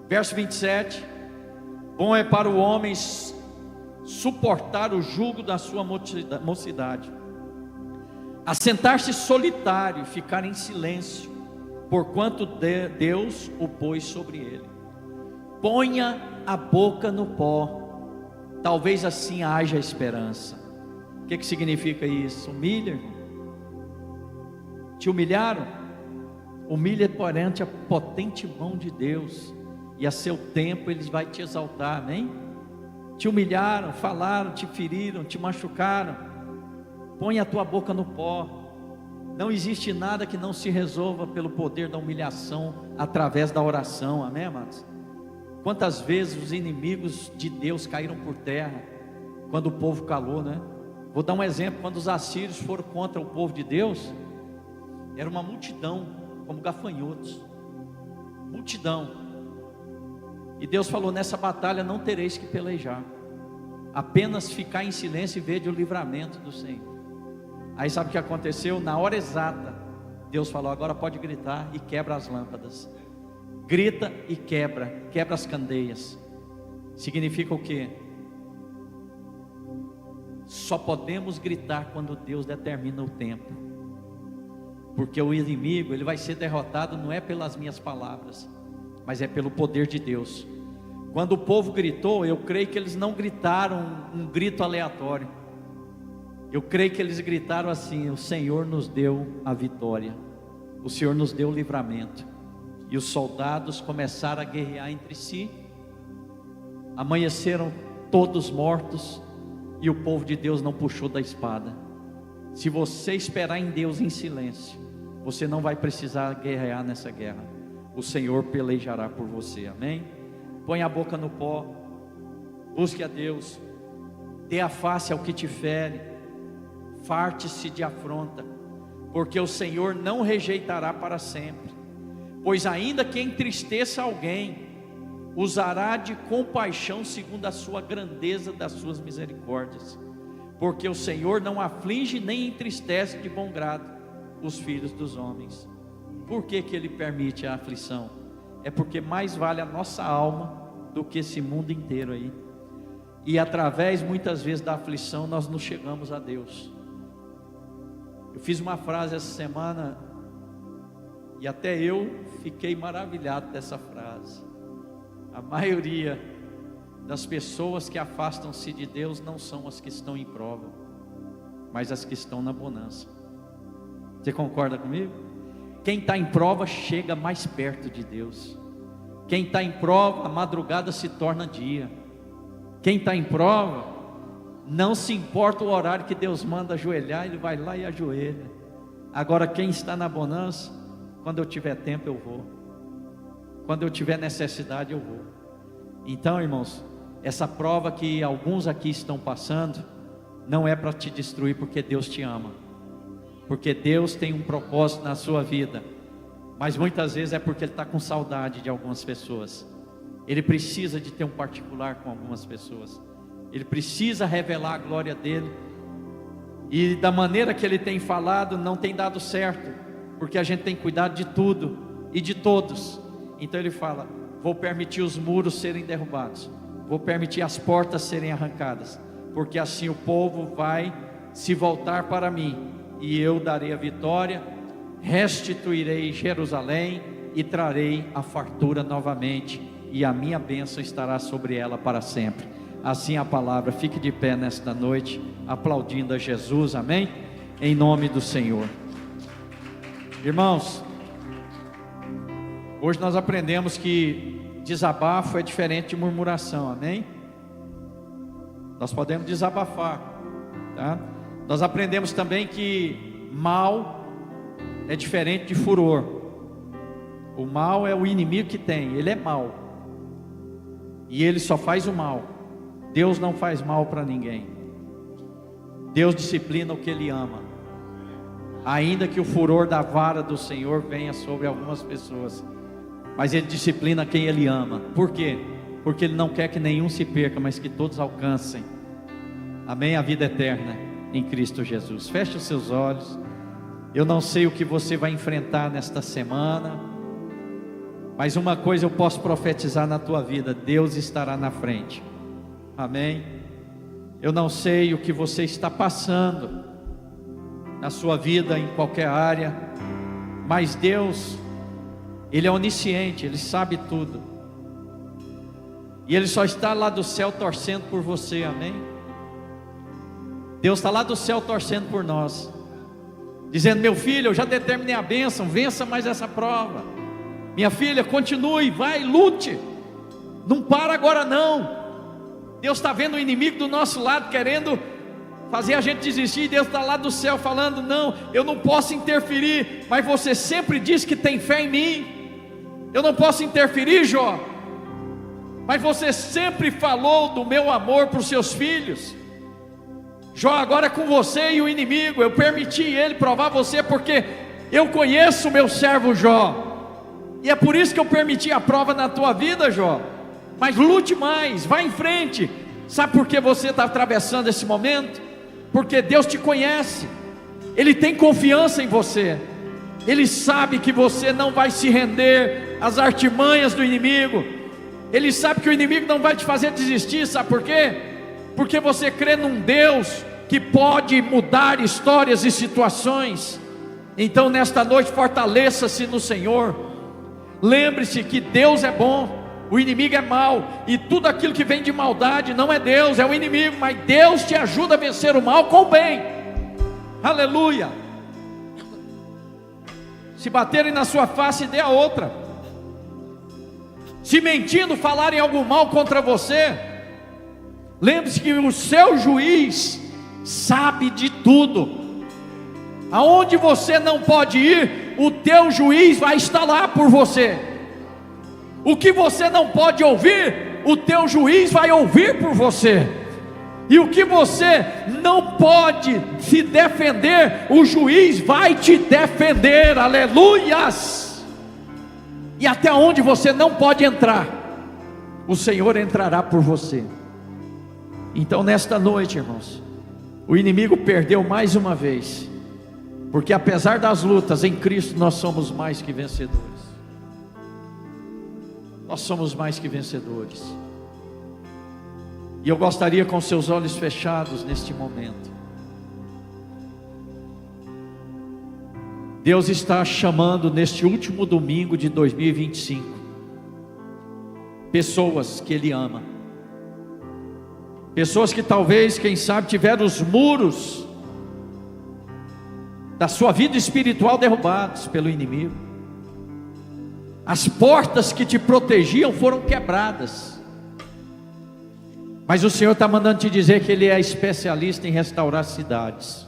[SPEAKER 1] Verso 27: bom é para o homem suportar o jugo da sua mocidade, assentar-se solitário e ficar em silêncio, porquanto Deus o pôs sobre ele. Ponha a boca no pó, talvez assim haja esperança. O que significa isso? Humilha, irmão. Te humilharam? Humilha perante a potente mão de Deus, e a seu tempo Ele vai te exaltar. Amém? Te humilharam, falaram, te feriram, te machucaram. Põe a tua boca no pó. Não existe nada que não se resolva pelo poder da humilhação, através da oração. Amém, amados? Quantas vezes os inimigos de Deus caíram por terra quando o povo calou, né? Vou dar um exemplo. Quando os assírios foram contra o povo de Deus, era uma multidão, como gafanhotos, multidão. E Deus falou: nessa batalha não tereis que pelejar, apenas ficar em silêncio e ver o livramento do Senhor. Aí sabe o que aconteceu? Na hora exata, Deus falou: agora pode gritar, e quebra as lâmpadas. Grita e quebra as candeias. Significa o quê? Só podemos gritar quando Deus determina o tempo, porque o inimigo, ele vai ser derrotado não é pelas minhas palavras, mas é pelo poder de Deus. Quando o povo gritou, eu creio que eles não gritaram um grito aleatório. Eu creio que eles gritaram assim: o Senhor nos deu a vitória, o Senhor nos deu o livramento. E os soldados começaram a guerrear entre si. Amanheceram todos mortos, e o povo de Deus não puxou da espada. Se você esperar em Deus em silêncio, você não vai precisar guerrear nessa guerra. O Senhor pelejará por você. Amém? Põe a boca no pó, busque a Deus, dê a face ao que te fere, farte-se de afronta, porque o Senhor não rejeitará para sempre. Pois ainda que entristeça alguém, usará de compaixão segundo a sua grandeza das suas misericórdias, porque o Senhor não aflige nem entristece de bom grado os filhos dos homens. Por que Ele permite a aflição? É porque mais vale a nossa alma do que esse mundo inteiro aí. E através muitas vezes da aflição nós nos chegamos a Deus. Eu fiz uma frase essa semana e até eu fiquei maravilhado dessa frase. A maioria das pessoas que afastam-se de Deus não são as que estão em prova, mas as que estão na bonança. Você concorda comigo? Quem está em prova chega mais perto de Deus. Quem está em prova, a madrugada se torna dia. Quem está em prova, não se importa o horário que Deus manda ajoelhar, ele vai lá e ajoelha. Agora quem está na bonança, quando eu tiver tempo eu vou, quando eu tiver necessidade eu vou. Então, irmãos, essa prova que alguns aqui estão passando, não é para te destruir, porque Deus te ama, porque Deus tem um propósito na sua vida, mas muitas vezes é porque Ele está com saudade de algumas pessoas. Ele precisa de ter um particular com algumas pessoas, Ele precisa revelar a glória dEle E da maneira que ele tem falado, não tem dado certo, porque a gente tem cuidado de tudo e de todos. Então ele fala: vou permitir os muros serem derrubados, vou permitir as portas serem arrancadas, porque assim o povo vai se voltar para mim, e eu darei a vitória, restituirei Jerusalém e trarei a fartura novamente, e a minha bênção estará sobre ela para sempre. Assim a palavra. Fique de pé nesta noite, aplaudindo a Jesus, amém? Em nome do Senhor. Irmãos, hoje nós aprendemos que desabafo é diferente de murmuração, amém? Nós podemos desabafar, tá? Nós aprendemos também que mal é diferente de furor. O mal é o inimigo que tem, ele é mal, e ele só faz o mal. Deus não faz mal para ninguém. Deus disciplina o que Ele ama, ainda que o furor da vara do Senhor venha sobre algumas pessoas, mas Ele disciplina quem Ele ama. Por quê? Porque Ele não quer que nenhum se perca, mas que todos alcancem, amém? A vida eterna em Cristo Jesus. Feche os seus olhos. Eu não sei o que você vai enfrentar nesta semana, mas uma coisa eu posso profetizar na tua vida: Deus estará na frente, amém? Eu não sei o que você está passando na sua vida, em qualquer área, mas Deus, Ele é onisciente, Ele sabe tudo, e Ele só está lá do céu torcendo por você, amém? Deus está lá do céu torcendo por nós, dizendo: meu filho, eu já determinei a bênção, vença mais essa prova. Minha filha, continue, vai, lute, não para agora não. Deus está vendo o inimigo do nosso lado, querendo fazer a gente desistir, e Deus está lá do céu falando: não, eu não posso interferir, mas você sempre diz que tem fé em mim. Eu não posso interferir, Jó, mas você sempre falou do meu amor para os seus filhos. Jó, agora é com você e o inimigo. Eu permiti ele provar você, porque eu conheço o meu servo Jó, e é por isso que eu permiti a prova na tua vida, Jó. Mas lute mais, vá em frente. Sabe por que você está atravessando esse momento? Porque Deus te conhece, Ele tem confiança em você, Ele sabe que você não vai se render às artimanhas do inimigo, Ele sabe que o inimigo não vai te fazer desistir. Sabe por quê? Porque você crê num Deus que pode mudar histórias e situações. Então nesta noite, fortaleça-se no Senhor. Lembre-se que Deus é bom, o inimigo é mau, e tudo aquilo que vem de maldade não é Deus, é o inimigo. Mas Deus te ajuda a vencer o mal com o bem, aleluia. Se baterem na sua face, dê a outra. Se mentindo falarem algo mal contra você, lembre-se que o seu juiz sabe de tudo. Aonde você não pode ir, o teu juiz vai estar lá por você. O que você não pode ouvir, o teu juiz vai ouvir por você. E o que você não pode se defender, o juiz vai te defender, aleluias. E até onde você não pode entrar, o Senhor entrará por você. Então nesta noite, irmãos, o inimigo perdeu mais uma vez, porque apesar das lutas, em Cristo nós somos mais que vencedores. Nós somos mais que vencedores. E eu gostaria, com seus olhos fechados neste momento, Deus está chamando neste último domingo de 2025 pessoas que Ele ama, pessoas que talvez, quem sabe, tiveram os muros da sua vida espiritual derrubados pelo inimigo. As portas que te protegiam foram quebradas, mas o Senhor está mandando te dizer que Ele é especialista em restaurar cidades,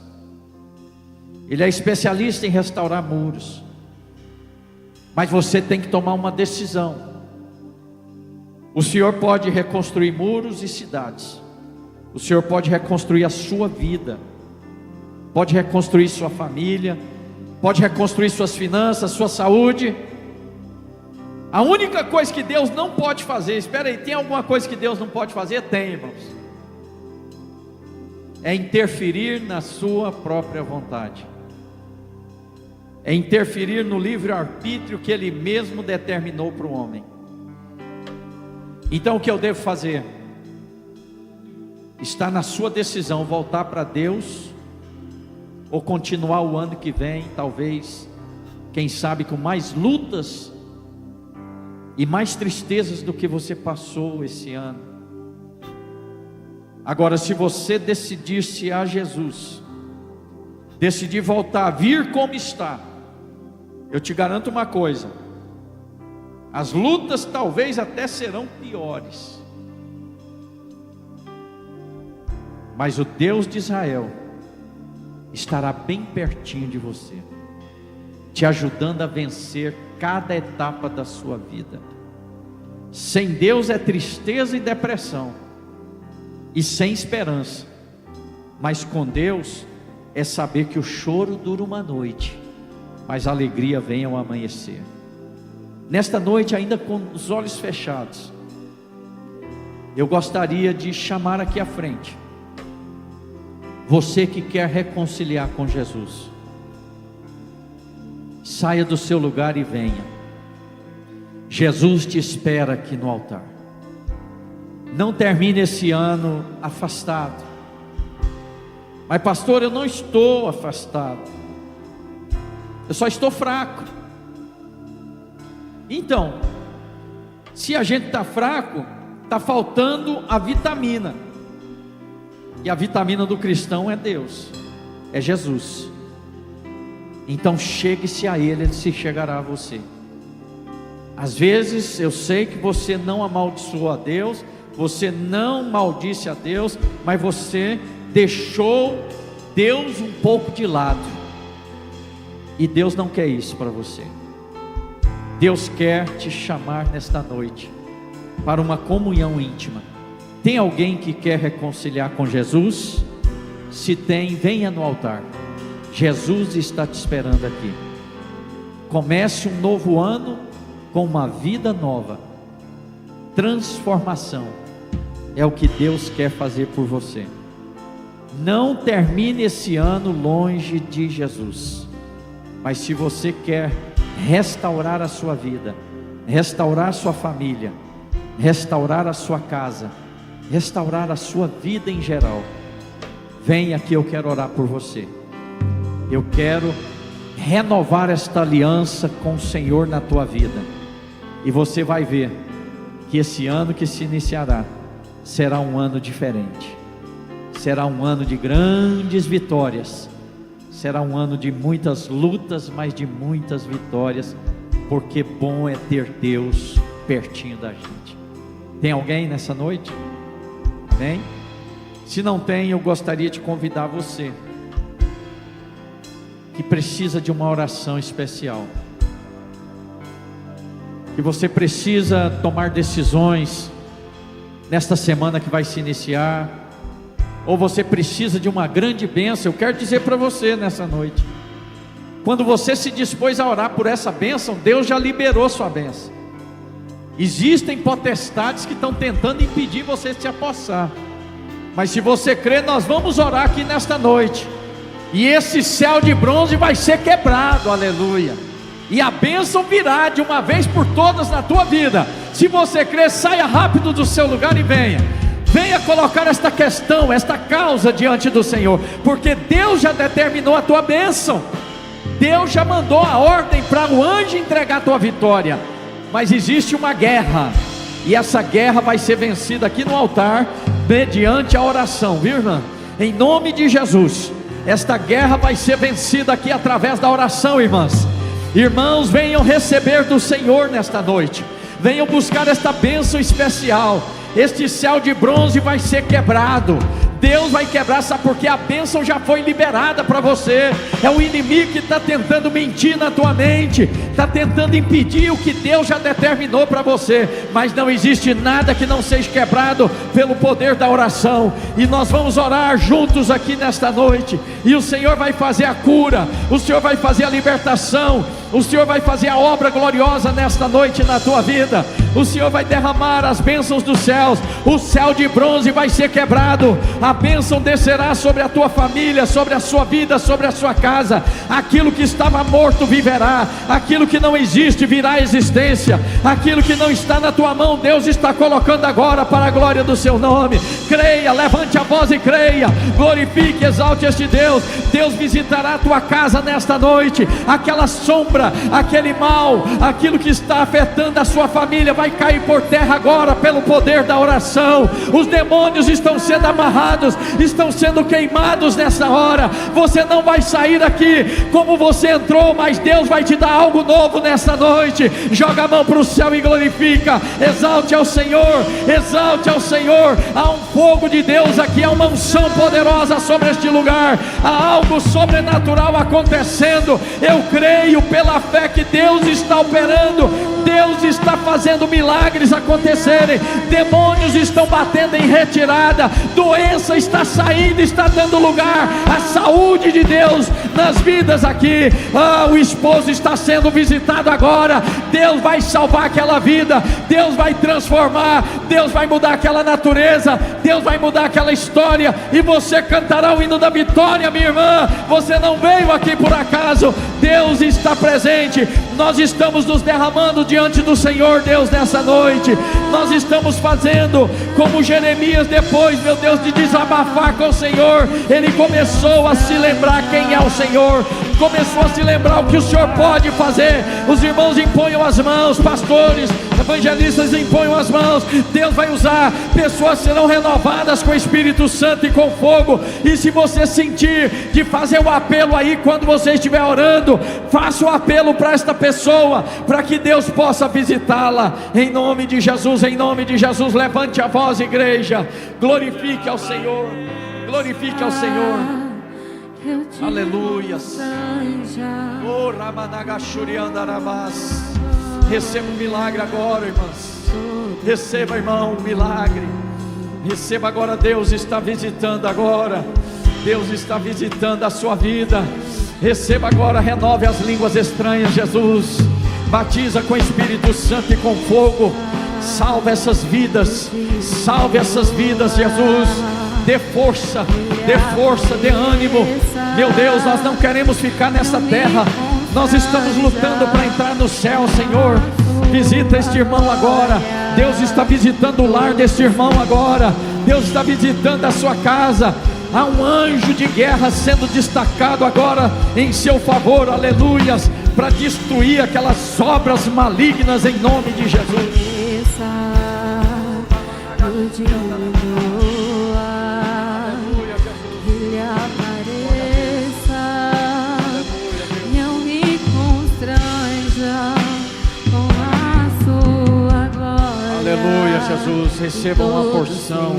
[SPEAKER 1] Ele é especialista em restaurar muros. Mas você tem que tomar uma decisão. O Senhor pode reconstruir muros e cidades, o Senhor pode reconstruir a sua vida, pode reconstruir sua família, pode reconstruir suas finanças, sua saúde. A única coisa que Deus não pode fazer, espera aí, tem alguma coisa que Deus não pode fazer? Tem, irmãos. é interferir na sua própria vontade, é interferir no livre-arbítrio que Ele mesmo determinou para o homem. Então o que eu devo fazer? Está na sua decisão voltar para Deus, ou continuar o ano que vem, talvez, quem sabe com mais lutas e mais tristezas do que você passou esse ano. Agora, se você decidir-se a Jesus, decidir voltar a vir como está, eu te garanto uma coisa: as lutas talvez até serão piores, mas o Deus de Israel estará bem pertinho de você, te ajudando a vencer cada etapa da sua vida. Sem Deus é tristeza e depressão, e sem esperança. Mas com Deus é saber que o choro dura uma noite, mas a alegria vem ao amanhecer. Nesta noite, ainda com os olhos fechados, eu gostaria de chamar aqui à frente você que quer reconciliar com Jesus. Saia do seu lugar e venha. Jesus te espera aqui no altar. Não termine esse ano afastado. Mas pastor, eu não estou afastado, eu só estou fraco. Então, se a gente está fraco, está faltando a vitamina. E a vitamina do cristão é Deus, é Jesus. Então chegue-se a Ele, Ele se chegará a você. Às vezes eu sei que você não amaldiçoou a Deus, você não maldisse a Deus, mas você deixou Deus um pouco de lado. E Deus não quer isso para você. Deus quer te chamar nesta noite para uma comunhão íntima. Tem alguém que quer reconciliar com Jesus? Se tem, venha no altar. Jesus está te esperando aqui. Comece um novo ano com uma vida nova. Transformação é o que Deus quer fazer por você. Não termine esse ano longe de Jesus. Mas se você quer restaurar a sua vida, restaurar a sua família, restaurar a sua casa, restaurar a sua vida em geral, venha aqui, eu quero orar por você. Eu quero renovar esta aliança com o Senhor na tua vida. E você vai ver que esse ano que se iniciará será um ano diferente. Será um ano de grandes vitórias. Será um ano de muitas lutas, mas de muitas vitórias, porque bom é ter Deus pertinho da gente. Tem alguém nessa noite? Amém? Se não tem, eu gostaria de convidar você que precisa de uma oração especial, que você precisa tomar decisões nesta semana que vai se iniciar, ou você precisa de uma grande bênção. Eu quero dizer para você nessa noite, quando você se dispôs a orar por essa bênção, Deus já liberou sua bênção. Existem potestades que estão tentando impedir você de se apossar, mas se você crê, nós vamos orar aqui nesta noite, e esse céu de bronze vai ser quebrado, aleluia, e a bênção virá de uma vez por todas na tua vida. Se você crê, saia rápido do seu lugar e venha colocar esta questão, esta causa diante do Senhor, porque Deus já determinou a tua bênção. Deus já mandou a ordem para o anjo entregar a tua vitória. Mas existe uma guerra, e essa guerra vai ser vencida aqui no altar, mediante a oração, viu, irmã? Em nome de Jesus, esta guerra vai ser vencida aqui através da oração, irmãs. Irmãos, venham receber do Senhor nesta noite, venham buscar esta bênção especial. Este céu de bronze vai ser quebrado. Deus vai quebrar, sabe por quê? A bênção já foi liberada para você. É o inimigo que está tentando mentir na tua mente, está tentando impedir o que Deus já determinou para você, mas não existe nada que não seja quebrado pelo poder da oração. E nós vamos orar juntos aqui nesta noite, e o Senhor vai fazer a cura, o Senhor vai fazer a libertação, o Senhor vai fazer a obra gloriosa nesta noite na tua vida. O Senhor vai derramar as bênçãos dos céus. O céu de bronze vai ser quebrado. A bênção descerá sobre a tua família, sobre a sua vida, sobre a sua casa. Aquilo que estava morto viverá. Aquilo que não existe virá à existência. Aquilo que não está na tua mão, Deus está colocando agora para a glória do seu nome. Creia, levante a voz e creia. Glorifique, exalte este Deus. Deus visitará a tua casa nesta noite. Aquela sombra, aquele mal, aquilo que está afetando a sua família vai cair por terra agora pelo poder da oração. Os demônios estão sendo amarrados, estão sendo queimados nessa hora. Você não vai sair daqui como você entrou, mas Deus vai te dar algo novo nessa noite. Joga a mão para o céu e glorifica. Exalte ao Senhor, exalte ao Senhor. Há um fogo de Deus aqui, há uma unção poderosa sobre este lugar. Há algo sobrenatural acontecendo. Eu creio pela fé que Deus está operando. Deus está fazendo milagres acontecerem. Demônios estão batendo em retirada. Doença está saindo, está dando lugar à saúde de Deus nas vidas aqui. O esposo está sendo visitado agora. Deus vai salvar aquela vida. Deus vai transformar. Deus vai mudar aquela natureza. Deus vai mudar aquela história. E você cantará o hino da vitória, minha irmã. Você não veio aqui por acaso. Deus está presente. Nós estamos nos derramando diante do Senhor, Deus, nessa noite. Nós estamos fazendo como Jeremias, depois, meu Deus, de desabafar com o Senhor, ele começou a se lembrar quem é o Senhor, começou a se lembrar o que o Senhor pode fazer. Os irmãos imponham as mãos, pastores, evangelistas imponham as mãos. Deus vai usar, pessoas serão renovadas com o Espírito Santo e com fogo. E se você sentir de fazer um apelo aí, quando você estiver orando, faça o apelo para esta pessoa, para que Deus possa visitá-la, em nome de Jesus, em nome de Jesus. Levante a voz, igreja, glorifique ao Senhor, glorifique ao Senhor. Aleluias. Oh, Ramanagashuriandarabas. Receba um milagre agora, irmãs. Receba, irmão, um milagre. Receba agora. Deus está visitando agora. Deus está visitando a sua vida. Receba agora. Renove as línguas estranhas, Jesus. Batiza com o Espírito Santo e com fogo. Salve essas vidas. Salve essas vidas, Jesus. Dê força, dê ânimo. Meu Deus, nós não queremos ficar nessa terra. Nós estamos lutando para entrar no céu, Senhor. Visita este irmão agora. Deus está visitando o lar deste irmão agora. Deus está visitando a sua casa. Há um anjo de guerra sendo destacado agora em seu favor, aleluias, para destruir aquelas obras malignas em nome de Jesus. Aleluia, Jesus. Receba uma porção.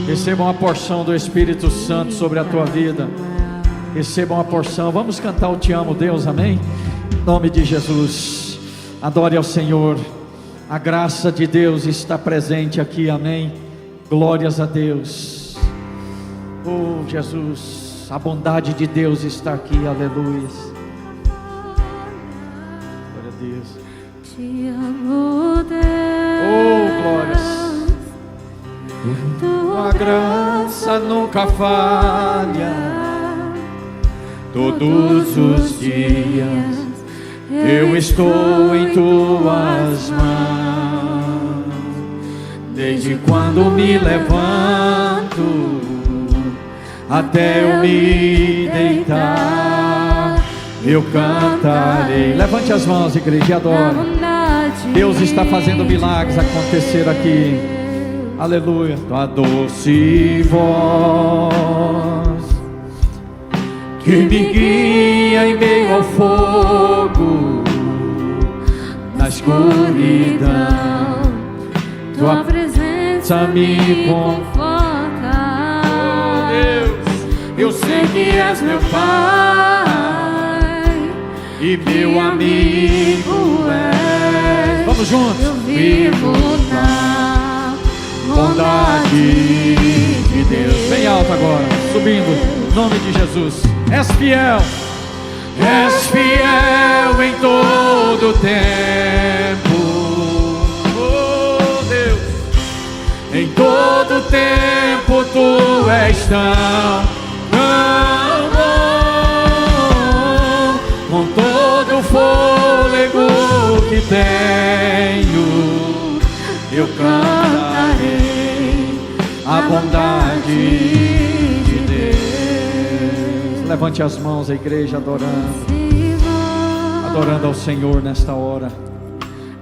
[SPEAKER 1] Receba uma porção do Espírito Santo sobre a tua vida. Receba uma porção. Vamos cantar o Te Amo, Deus, amém? Em nome de Jesus. Adore ao Senhor. A graça de Deus está presente aqui, amém? Glórias a Deus. Oh, Jesus, a bondade de Deus está aqui, aleluia. Glória a Deus.
[SPEAKER 2] Te amo, Deus.
[SPEAKER 1] Oh, glórias. Tua graça nunca falha. Todos os dias eu estou em tuas mãos. Desde quando me levanto até eu me deitar, eu cantarei. Levante as mãos, igreja, e adore. Deus está fazendo milagres acontecer aqui. Aleluia. Tua doce voz que me guia em meio ao fogo, na escuridão, tua presença me conforta. Oh, Deus, eu sei que és meu Pai e meu amigo és. Vamos juntos.
[SPEAKER 2] Eu vivo na bondade de Deus.
[SPEAKER 1] Bem alto agora, subindo, em nome de Jesus. És fiel em todo tempo. todo tempo tu és tão bom. Com todo o fôlego que tenho, eu cantarei a bondade de Deus. Levante as mãos, a igreja, adorando ao Senhor nesta hora.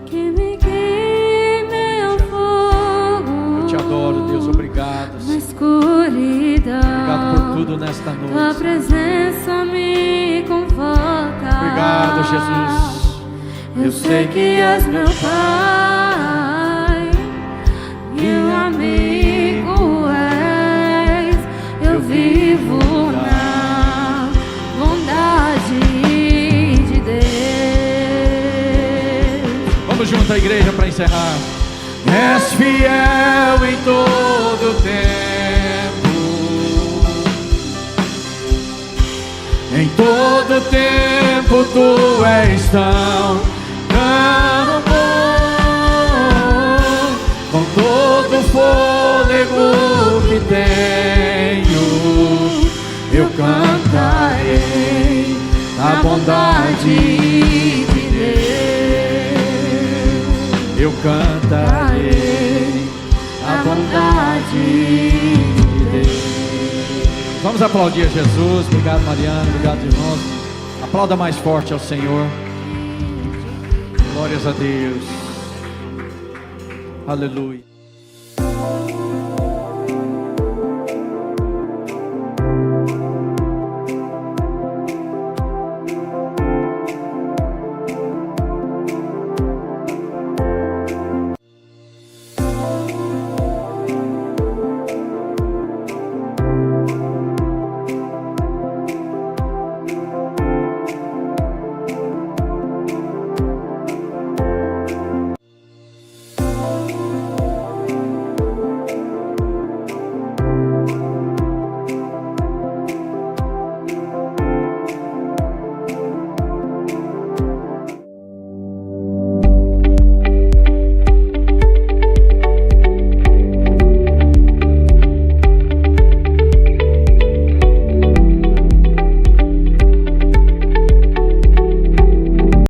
[SPEAKER 2] Que me queime o fogo.
[SPEAKER 1] Eu te adoro, Deus, obrigado.
[SPEAKER 2] Na escuridão,
[SPEAKER 1] Obrigado por tudo nesta
[SPEAKER 2] tua
[SPEAKER 1] noite.
[SPEAKER 2] presença me convoca.
[SPEAKER 1] Obrigado, Jesus.
[SPEAKER 2] Eu sei que és meu Pai, meu amigo és. Eu vivo na bondade de Deus.
[SPEAKER 1] Vamos junto à igreja para encerrar. És fiel em todo tempo, em todo tempo tu és tão bom. Com todo o fôlego que tenho, eu cantarei a bondade de Deus. Eu cantarei a bondade de Deus. Vamos aplaudir a Jesus. Obrigado, Mariana. Obrigado, irmãos. Aplauda mais forte ao Senhor. Glórias a Deus. Aleluia.